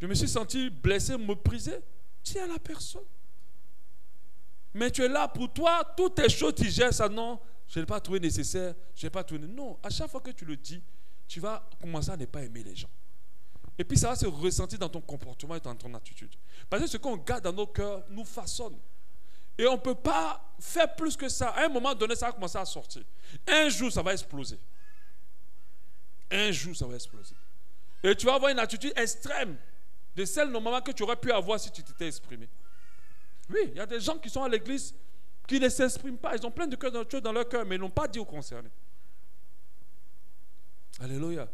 Je me suis senti blessé, méprisé. Dis à la personne. Mais tu es là pour toi, toutes tes choses, tu gères ça. Non, je n'ai pas trouvé nécessaire, je n'ai pas trouvé... Non, à chaque fois que tu le dis, tu vas commencer à ne pas aimer les gens. Et puis ça va se ressentir dans ton comportement et dans ton attitude. Parce que ce qu'on garde dans nos cœurs nous façonne. Et on ne peut pas faire plus que ça. À un moment donné, ça va commencer à sortir. Un jour, ça va exploser. Un jour, ça va exploser. Et tu vas avoir une attitude extrême de celle normalement que tu aurais pu avoir si tu t'étais exprimé. Oui, il y a des gens qui sont à l'église qui ne s'expriment pas. Ils ont plein de choses dans leur cœur, mais ils n'ont pas dit aux concernés. Alléluia.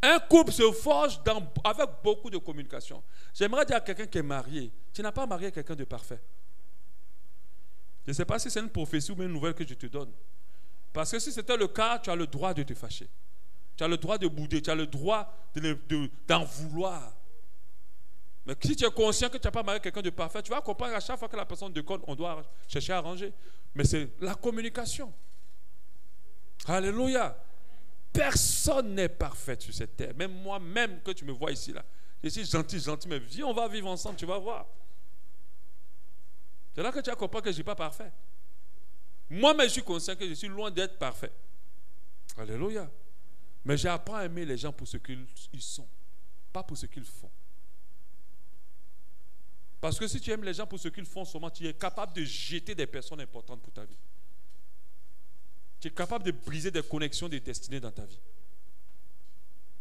Un couple se forge avec beaucoup de communication. J'aimerais dire à quelqu'un qui est marié, tu n'as pas marié quelqu'un de parfait. Je ne sais pas si c'est une prophétie ou une nouvelle que je te donne. Parce que si c'était le cas, tu as le droit de te fâcher. Tu as le droit de bouder, tu as le droit d'en vouloir. Mais si tu es conscient que tu n'as pas marié quelqu'un de parfait, tu vas comprendre à chaque fois que la personne déconne, on doit chercher à arranger. Mais c'est la communication. Alléluia. Personne n'est parfait sur cette terre. Même moi-même que tu me vois ici, là. Je suis gentil, mais viens, on va vivre ensemble, tu vas voir. C'est là que tu vas comprendre que je ne suis pas parfait. Moi-même, je suis conscient que je suis loin d'être parfait. Alléluia. Mais j'apprends à aimer les gens pour ce qu'ils sont, pas pour ce qu'ils font. Parce que si tu aimes les gens pour ce qu'ils font seulement, tu es capable de jeter des personnes importantes pour ta vie. Tu es capable de briser des connexions de destinée dans ta vie.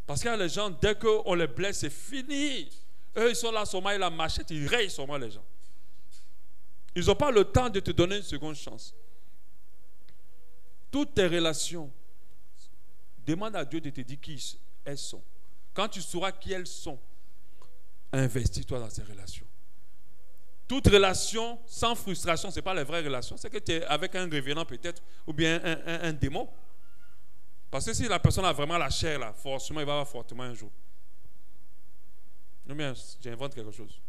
Parce qu'il y a les gens, dès qu'on les blesse, c'est fini. Eux, ils sont là seulement, ils la machette, ils rayent seulement les gens. Ils n'ont pas le temps de te donner une seconde chance. Toutes tes relations, demande à Dieu de te dire qui elles sont. Quand tu sauras qui elles sont, investis-toi dans ces relations. Toute relation sans frustration, ce n'est pas la vraie relation. C'est que tu es avec un révérend peut-être, ou bien un démon. Parce que si la personne a vraiment la chair, là, forcément, il va avoir fortement un jour. Ou bien, j'invente quelque chose.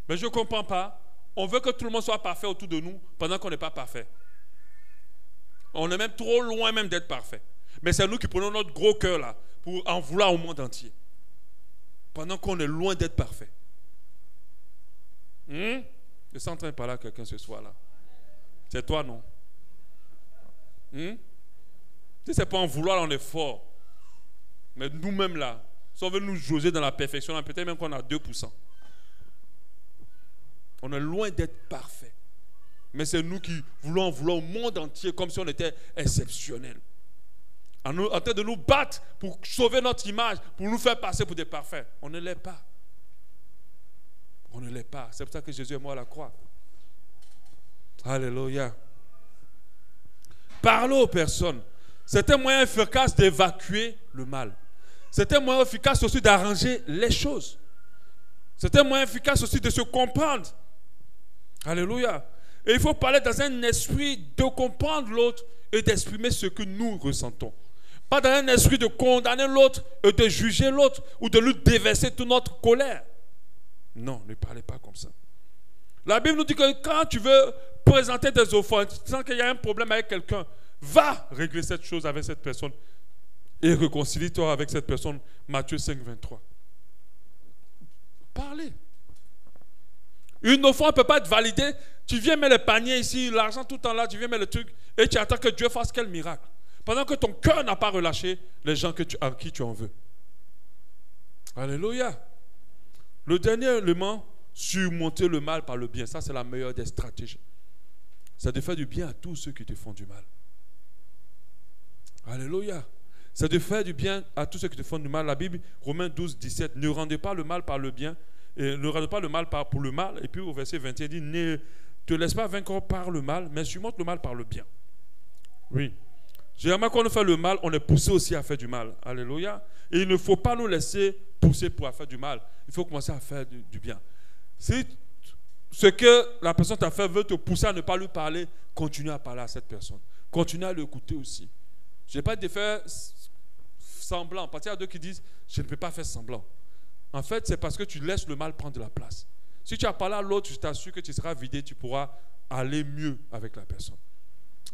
Mais je ne comprends pas. On veut que tout le monde soit parfait autour de nous pendant qu'on n'est pas parfait. On est même trop loin même d'être parfait. Mais c'est nous qui prenons notre gros cœur là pour en vouloir au monde entier. Pendant qu'on est loin d'être parfait. Je suis en train de parler à quelqu'un ce soir là. C'est toi, non? Si ce n'est pas en vouloir, on est fort. Mais nous-mêmes là, si on veut nous jauger dans la perfection, peut-être même qu'on a 2%. On est loin d'être parfait. Mais c'est nous qui voulons en vouloir au monde entier comme si on était exceptionnels. En train de nous battre pour sauver notre image, pour nous faire passer pour des parfaits. On ne l'est pas. On ne l'est pas. C'est pour ça que Jésus est mort à la croix. Alléluia. Parlons aux personnes. C'est un moyen efficace d'évacuer le mal. C'est un moyen efficace aussi d'arranger les choses. C'est un moyen efficace aussi de se comprendre. Alléluia. Et il faut parler dans un esprit de comprendre l'autre et d'exprimer ce que nous ressentons. Pas dans un esprit de condamner l'autre et de juger l'autre ou de lui déverser toute notre colère. Non, ne parlez pas comme ça. La Bible nous dit que quand tu veux présenter des offrandes, tu sens qu'il y a un problème avec quelqu'un, va régler cette chose avec cette personne et réconcilie-toi avec cette personne. Matthieu 5, 23. Parlez. Une offrande ne peut pas être validée. Tu viens mettre les paniers ici, l'argent tout le temps là, tu viens mettre le truc et tu attends que Dieu fasse quel miracle. Pendant que ton cœur n'a pas relâché les gens à qui tu en veux. Alléluia. Le dernier élément, surmonter le mal par le bien. Ça, c'est la meilleure des stratégies. C'est de faire du bien à tous ceux qui te font du mal. Alléluia. C'est de faire du bien à tous ceux qui te font du mal. La Bible, Romains 12, 17, ne rendez pas le mal par le bien. Et ne rendez pas le mal pour le mal. Et puis au verset 21, il dit, ne te laisse pas vaincre par le mal, mais surmonte le mal par le bien. Oui. Généralement, quand on fait le mal, on est poussé aussi à faire du mal. Alléluia. Et il ne faut pas nous laisser pousser pour faire du mal. Il faut commencer à faire du bien. Si ce que la personne t'a fait veut te pousser à ne pas lui parler, continue à parler à cette personne. Continue à l'écouter aussi. Je n'ai pas de faire semblant. Parce qu'il y a d'autres qui disent, je ne peux pas faire semblant. En fait, c'est parce que tu laisses le mal prendre de la place. Si tu as parlé à l'autre, je t'assure que tu seras vidé, tu pourras aller mieux avec la personne.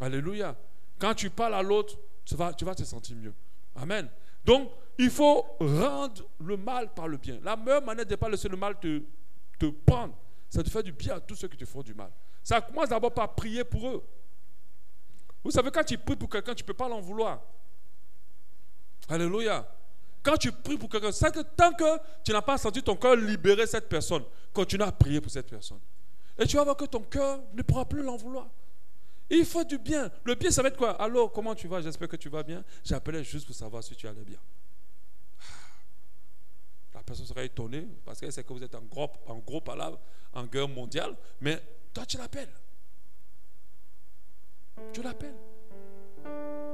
Alléluia. Quand tu parles à l'autre, tu vas te sentir mieux. Amen. Donc, il faut rendre le mal par le bien. La meilleure manière de ne pas laisser le mal te prendre, c'est de faire du bien à tous ceux qui te font du mal. Ça commence d'abord par prier pour eux. Vous savez, quand tu pries pour quelqu'un, tu ne peux pas l'en vouloir. Alléluia. Quand tu pries pour quelqu'un, c'est que tant que tu n'as pas senti ton cœur libérer cette personne, continue à prier pour cette personne. Et tu vas voir que ton cœur ne pourra plus l'en vouloir. Il faut du bien. Le bien, ça va être quoi? Allô, comment tu vas? J'espère que tu vas bien. J'appelais juste pour savoir si tu allais bien. La personne serait étonnée parce qu'elle sait que vous êtes en gros palabre, en guerre mondiale. Mais toi, tu l'appelles. Tu l'appelles.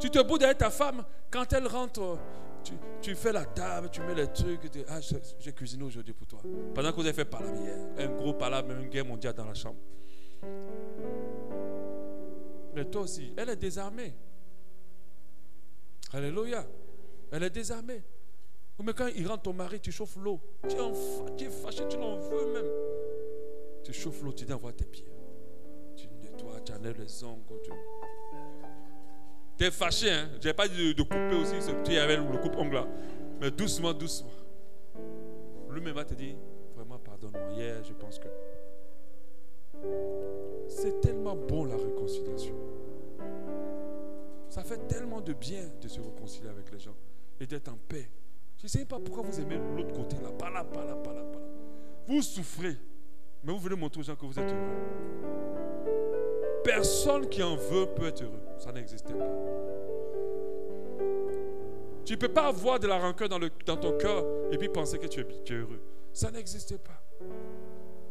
Tu te boudes avec ta femme. Quand elle rentre, tu fais la table, tu mets les trucs. Tu dis, j'ai cuisiné aujourd'hui pour toi. Pendant que vous avez fait palabre hier. Un gros palabre, même une guerre mondiale dans la chambre. Mais toi aussi, elle est désarmée. Alléluia. Elle est désarmée. Mais quand il rentre ton mari, tu chauffes l'eau. Tu es fâché, tu l'en veux même. Tu chauffes l'eau, tu dis envoie tes pieds. Tu nettoies, tu enlèves les ongles. Tu es fâché, hein. Je n'ai pas dit de couper aussi ce petit avec le coupe-ongle là. Mais doucement, doucement. Lui-même va te dire, vraiment pardonne-moi. Hier, je pense que... C'est tellement bon la réconciliation. Ça fait tellement de bien de se réconcilier avec les gens et d'être en paix. Je ne sais pas pourquoi vous aimez l'autre côté là. Pas là. Vous souffrez, mais vous venez montrer aux gens que vous êtes heureux. Personne qui en veut peut être heureux. Ça n'existe pas. Tu ne peux pas avoir de la rancœur dans ton cœur et puis penser que tu es heureux. Ça n'existe pas.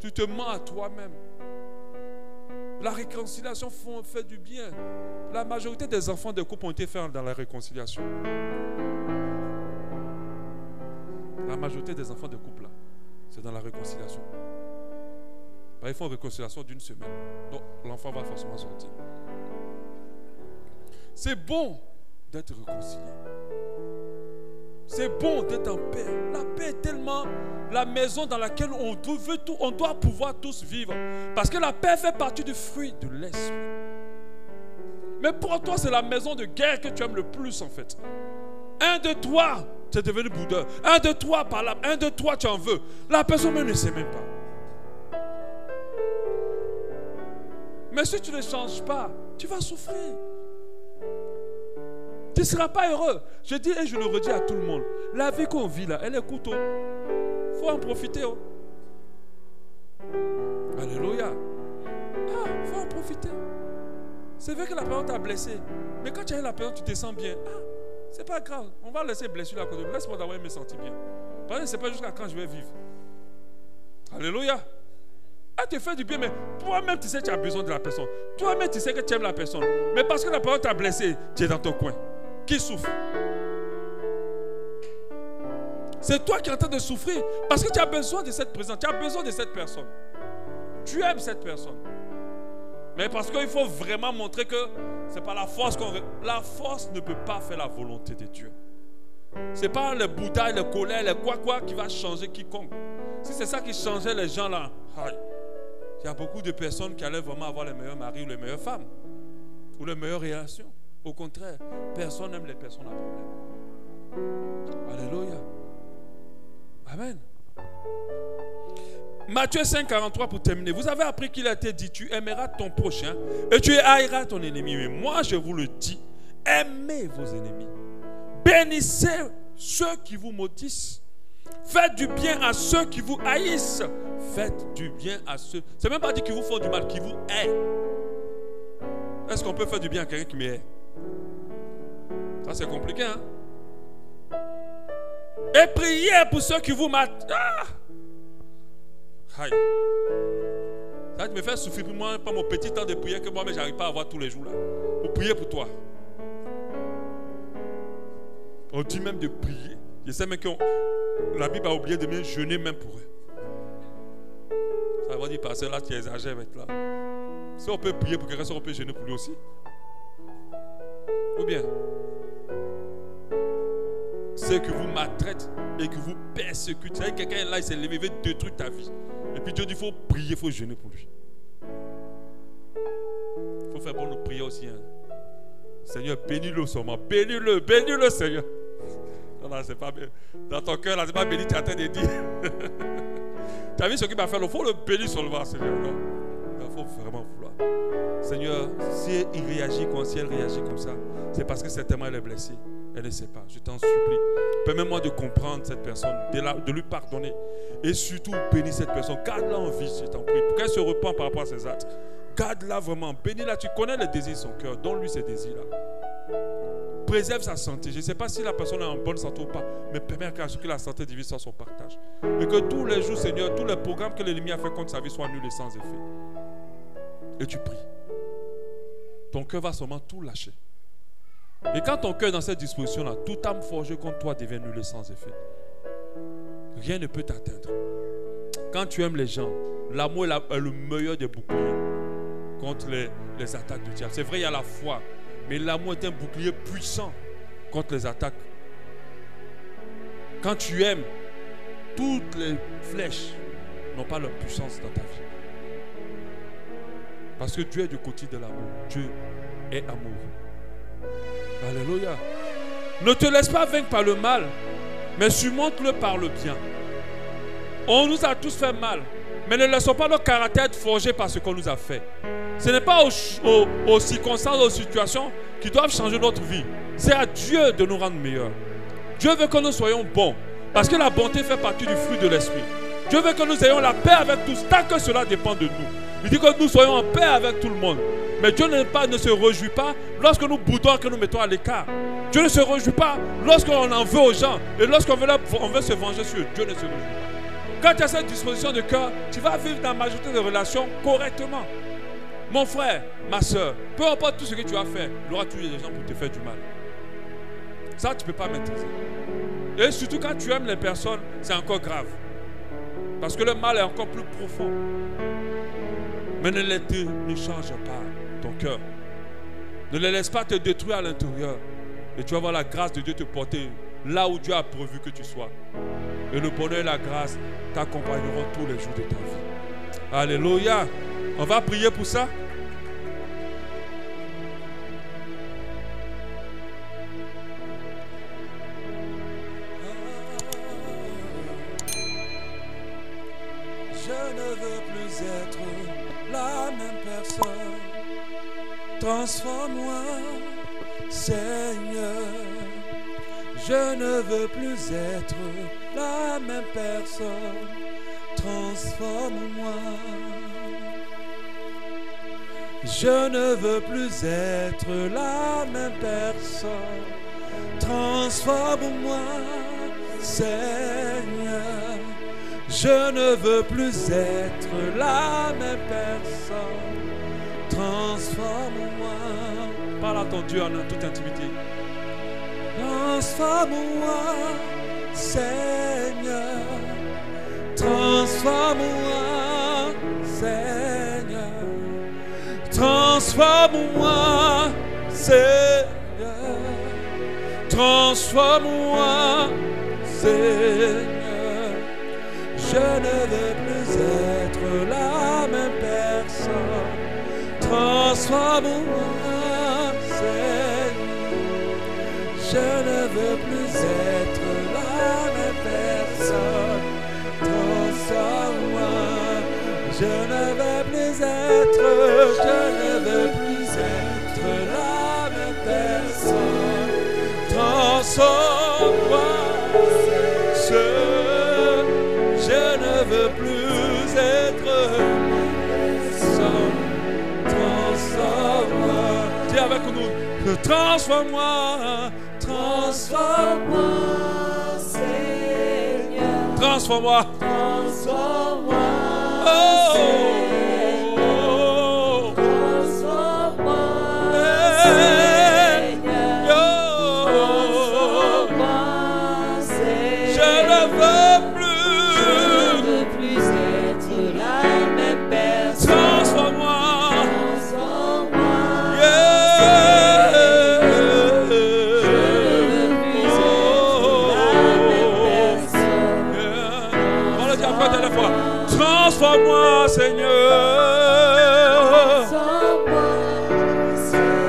Tu te mens à toi-même. La réconciliation fait du bien. La majorité des enfants de couple ont été faits dans la réconciliation. La majorité des enfants de couple, là, c'est dans la réconciliation. Ils font une réconciliation d'une semaine. Donc, l'enfant va forcément sortir. C'est bon d'être réconcilié. C'est bon d'être en paix. La paix est tellement la maison dans laquelle on doit pouvoir tous vivre. Parce que la paix fait partie du fruit de l'esprit. Mais pour toi, c'est la maison de guerre que tu aimes le plus en fait. Un de toi, tu es devenu boudeur. Un de toi, par là. Un de toi, tu en veux. La personne même ne sait même pas. Mais si tu ne changes pas, tu vas souffrir. Tu ne seras pas heureux. Je dis et je le redis à tout le monde. La vie qu'on vit là, elle est courte. Il faut en profiter. Oh. Alléluia. Il faut en profiter. C'est vrai que la personne t'a blessé. Mais quand tu as la personne, tu te sens bien. C'est pas grave. On va laisser blessure à côté. Laisse-moi d'abord me sentir bien. Parce que ce n'est pas jusqu'à quand je vais vivre. Alléluia. Tu fais du bien, mais toi-même, tu sais que tu as besoin de la personne. Toi-même, tu sais que tu aimes la personne. Mais parce que la personne t'a blessé, tu es dans ton coin. Qui souffre? C'est toi qui es en train de souffrir parce que tu as besoin de cette présence. Tu as besoin de cette personne. Tu aimes cette personne. Mais parce qu'il faut vraiment montrer que c'est pas la force qu'on... La force ne peut pas faire la volonté de Dieu. Ce n'est pas le Bouddha, le colère, le quoi qui va changer quiconque. Si c'est ça qui changeait les gens là, il y a beaucoup de personnes qui allaient vraiment avoir les meilleurs maris ou les meilleures femmes ou les meilleures relations. Au contraire, personne n'aime les personnes à problème. Alléluia. Amen. Matthieu 5, 43 pour terminer. Vous avez appris qu'il a été dit, tu aimeras ton prochain et tu haïras ton ennemi. Mais moi, je vous le dis, aimez vos ennemis. Bénissez ceux qui vous maudissent. Faites du bien à ceux qui vous haïssent. Faites du bien à ceux... C'est même pas dit qu'ils vous font du mal, qu'ils vous haïssent. Est-ce qu'on peut faire du bien à quelqu'un qui me hait? Ça, c'est compliqué, hein? Et priez pour ceux qui vous matent. Aïe. Ça me fait souffrir pour moi, pas mon petit temps de prière que moi-même, je n'arrive pas à avoir tous les jours là. Pour prier pour toi. On dit même de prier. Je sais même que la Bible a oublié de me jeûner même pour eux. Ça va dire, pasteur, là, tu exagères avec là. Si on peut prier pour quelqu'un, on peut jeûner pour lui aussi. Ou bien, ceux que vous maltraitez et que vous persécutez. Vous savez, quelqu'un là, il s'est levé, il veut détruire ta vie. Et puis Dieu dit, il faut prier, il faut jeûner pour lui. Il faut faire bonne prière aussi. Hein. Seigneur, bénis-le seulement. Bénis-le, Seigneur. Non, c'est pas bien. Dans ton cœur, là, c'est pas béni, tu es en train de dire. Tu as vu ce qu'il va faire? Il faut le bénir seulement, Seigneur. Non. Il faut vraiment vouloir. Seigneur, si elle réagit comme ça, c'est parce que certainement elle est blessée. Elle ne sait pas. Je t'en supplie. Permets-moi de comprendre cette personne, de lui pardonner. Et surtout, bénis cette personne. Garde-la en vie, je t'en prie. Pour qu'elle se repente par rapport à ses actes. Garde-la vraiment. Bénis-la. Tu connais les désirs de son cœur. Donne-lui ces désirs-là. Préserve sa santé. Je ne sais pas si la personne est en bonne santé ou pas, mais permets que la santé divine soit son partage. Et que tous les jours, Seigneur, tous les programmes que l'ennemi a fait contre sa vie soient nuls et sans effet. Et tu pries. Ton cœur va seulement tout lâcher. Et quand ton cœur est dans cette disposition-là, toute âme forgée contre toi devient nulle et sans effet. Rien ne peut t'atteindre. Quand tu aimes les gens, l'amour est le meilleur des boucliers contre les attaques du diable. C'est vrai, il y a la foi, mais l'amour est un bouclier puissant contre les attaques. Quand tu aimes, toutes les flèches n'ont pas leur puissance dans ta vie. Parce que Dieu est du côté de l'amour. Dieu est amour. Alléluia. Ne te laisse pas vaincre par le mal, mais surmonte-le par le bien. On nous a tous fait mal, mais ne laissons pas notre caractère être forgé par ce qu'on nous a fait. Ce n'est pas aux circonstances, aux situations qui doivent changer notre vie. C'est à Dieu de nous rendre meilleurs. Dieu veut que nous soyons bons, parce que la bonté fait partie du fruit de l'esprit. Dieu veut que nous ayons la paix avec tous, tant que cela dépend de nous. Il dit que nous soyons en paix avec tout le monde. Mais Dieu ne se réjouit pas lorsque nous boudons, que nous mettons à l'écart. Dieu ne se réjouit pas lorsqu'on en veut aux gens. Et lorsqu'on veut se venger sur eux. Dieu ne se réjouit pas. Quand tu as cette disposition de cœur, tu vas vivre dans la majorité des relations correctement. Mon frère, ma soeur, peu importe tout ce que tu as fait, il y aura toujours des gens pour te faire du mal. Ça, tu ne peux pas maîtriser. Et surtout quand tu aimes les personnes, c'est encore grave. Parce que le mal est encore plus profond. Mais ne change pas ton cœur. Ne les laisse pas te détruire à l'intérieur. Et tu vas voir la grâce de Dieu te porter là où Dieu a prévu que tu sois. Et le bonheur et la grâce t'accompagneront tous les jours de ta vie. Alléluia. On va prier pour ça. Je ne veux plus être la même personne. Transforme-moi, Seigneur. Je ne veux plus être la même personne. Transforme-moi. Je ne veux plus être la même personne. Transforme-moi, Seigneur. Je ne veux plus être la même personne. Transforme-moi. Parle à ton Dieu en toute intimité. Transforme-moi, Seigneur. Transforme-moi, Seigneur. Transforme-moi, Seigneur. Transforme-moi, Seigneur. Je ne veux plus être la même personne. Transforme-moi, Seigneur. Je ne veux plus être la même personne. Transforme-moi. Je ne veux plus être, la même personne. Transforme-moi. Je ne veux plus être personne. Transforme-moi. Dis avec nous. Transforme-moi. Transforme-moi, Seigneur. Transforme-moi. Transforme-moi. Oh. Oh. Transforme-moi, Seigneur. Transforme-moi, Seigneur. Je ne veux plus. Être la même personne. Transforme-moi. Transforme-moi. Yeah. Je ne veux plus être la même personne. Yeah. On le dit encore une fois. Transforme-moi, Seigneur. Transforme-moi, Seigneur.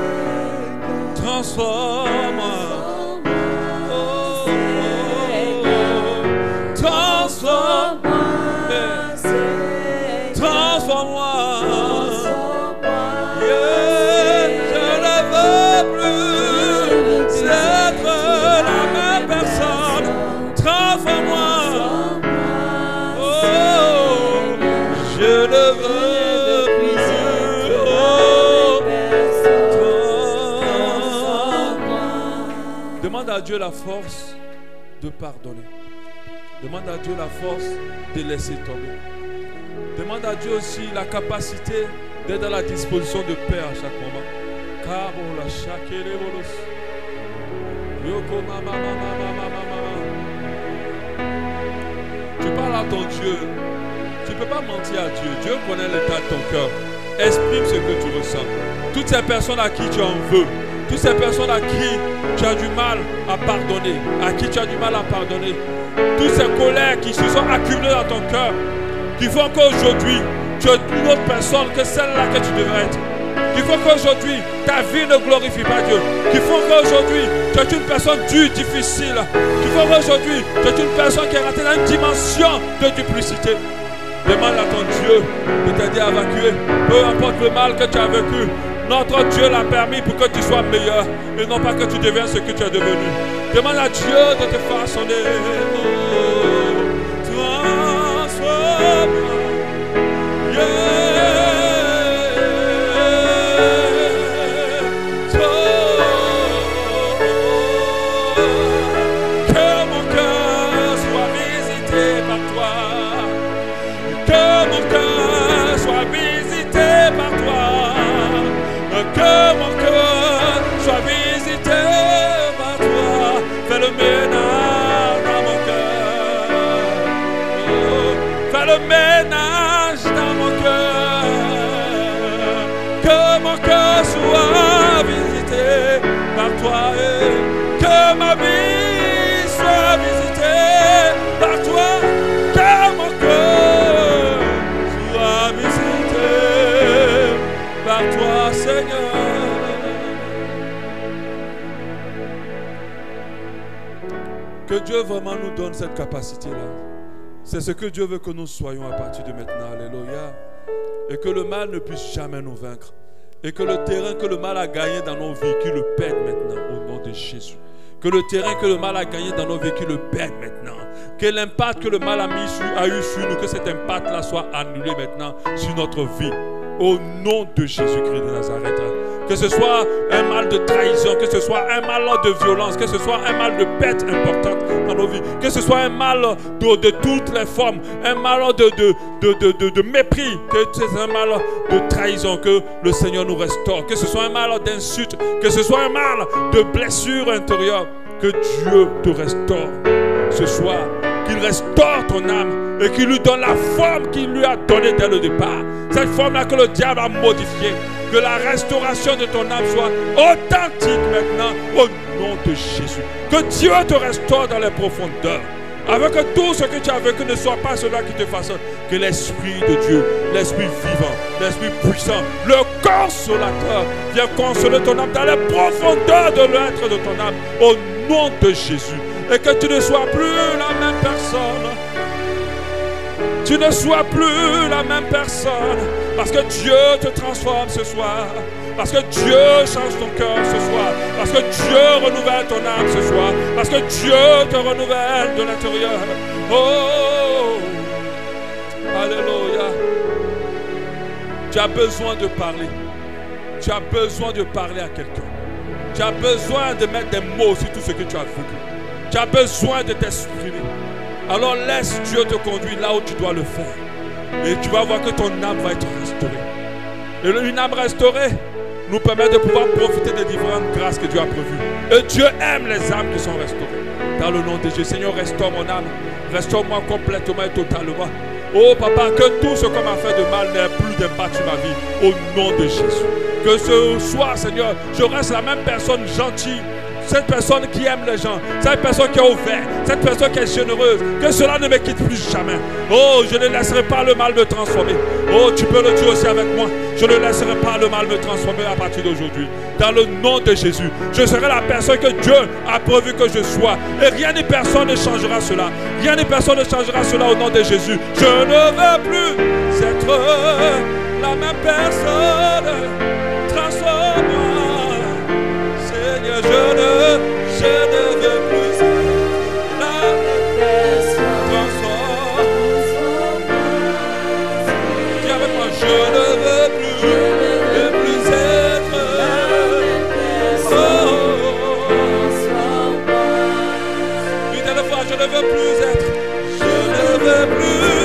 Transforme-moi. Transforme-moi, Seigneur. Transforme-moi. Dieu la force de pardonner. Demande à Dieu la force de laisser tomber. Demande à Dieu aussi la capacité d'être dans la disposition de paix à chaque moment. Tu parles à ton Dieu. Tu ne peux pas mentir à Dieu. Dieu connaît l'état de ton cœur. Exprime ce que tu ressens. Toutes ces personnes à qui tu en veux, toutes ces personnes à qui tu as du mal à pardonner, toutes ces colères qui se sont accumulées dans ton cœur, qui font qu'aujourd'hui, tu es une autre personne que celle-là que tu devrais être. Qui font qu'aujourd'hui, ta vie ne glorifie pas Dieu. Qui font qu'aujourd'hui, tu es une personne dure, difficile. Qui font qu'aujourd'hui, tu es une personne qui est rentrée dans une dimension de duplicité. Demande à ton Dieu de t'aider à évacuer. Peu importe le mal que tu as vécu, notre Dieu l'a permis pour que tu sois meilleur et non pas que tu deviennes ce que tu es devenu. Demande à Dieu de te façonner. Transforme. Que mon cœur soit visité par toi. Que mon cœur soit visité par toi. Que mon cœur soit visité par toi. Fais le ménage dans mon cœur. Fais le ménage dans mon cœur. Que mon cœur soit visité par toi. Que ma vie soit visitée par toi. Que mon cœur soit visité par toi, Seigneur. Que Dieu vraiment nous donne cette capacité-là. C'est ce que Dieu veut que nous soyons à partir de maintenant. Alléluia. Et que le mal ne puisse jamais nous vaincre. Et que le terrain que le mal a gagné dans nos vies, qu'il le perde maintenant au nom de Jésus. Que le terrain que le mal a gagné dans nos vies, qu'il le perde maintenant. Que l'impact que le mal a eu sur nous, que cet impact-là soit annulé maintenant sur notre vie. Au nom de Jésus-Christ de Nazareth. Que ce soit un mal de trahison, que ce soit un mal de violence, que ce soit un mal de perte importante dans nos vies, que ce soit un mal de toutes les formes, un mal de mépris, que c'est un mal de trahison, que le Seigneur nous restaure, que ce soit un mal d'insulte, que ce soit un mal de blessure intérieure, que Dieu te restaure ce soir, qu'il restaure ton âme et qu'il lui donne la forme qu'il lui a donnée dès le départ. Cette forme-là que le diable a modifiée. Que la restauration de ton âme soit authentique maintenant au nom de Jésus. Que Dieu te restaure dans les profondeurs. Afin que tout ce que tu as vécu ne soit pas cela qui te façonne. Que l'Esprit de Dieu, l'Esprit vivant, l'Esprit puissant, le consolateur vienne consoler ton âme dans les profondeurs de l'être de ton âme au nom de Jésus. Et que tu ne sois plus la même personne. Tu ne sois plus la même personne. Parce que Dieu te transforme ce soir. Parce que Dieu change ton cœur ce soir. Parce que Dieu renouvelle ton âme ce soir. Parce que Dieu te renouvelle de l'intérieur. Oh, alléluia. Tu as besoin de parler. Tu as besoin de parler à quelqu'un. Tu as besoin de mettre des mots sur tout ce que tu as vécu. Tu as besoin de t'exprimer. Alors laisse Dieu te conduire là où tu dois le faire. Et tu vas voir que ton âme va être restaurée. Et une âme restaurée nous permet de pouvoir profiter des différentes grâces que Dieu a prévues. Et Dieu aime les âmes qui sont restaurées. Dans le nom de Jésus, Seigneur, restaure mon âme. Restaure-moi complètement et totalement. Oh papa, que tout ce qu'on m'a fait de mal n'ait plus d'impact sur ma vie. Au nom de Jésus. Que ce soir, Seigneur, je reste la même personne gentille. Cette personne qui aime les gens, cette personne qui est ouverte, cette personne qui est généreuse, que cela ne me quitte plus jamais. Oh, je ne laisserai pas le mal me transformer. Oh, tu peux le dire aussi avec moi. Je ne laisserai pas le mal me transformer à partir d'aujourd'hui. Dans le nom de Jésus, je serai la personne que Dieu a prévu que je sois. Et rien ni personne ne changera cela. Rien ni personne ne changera cela au nom de Jésus. Je ne veux plus être la même personne. Transforme-moi. Seigneur, je ne veux plus être la même personne. Transforme. Dis avec moi, je ne veux plus être la même personne. je ne veux plus être. Je ne veux plus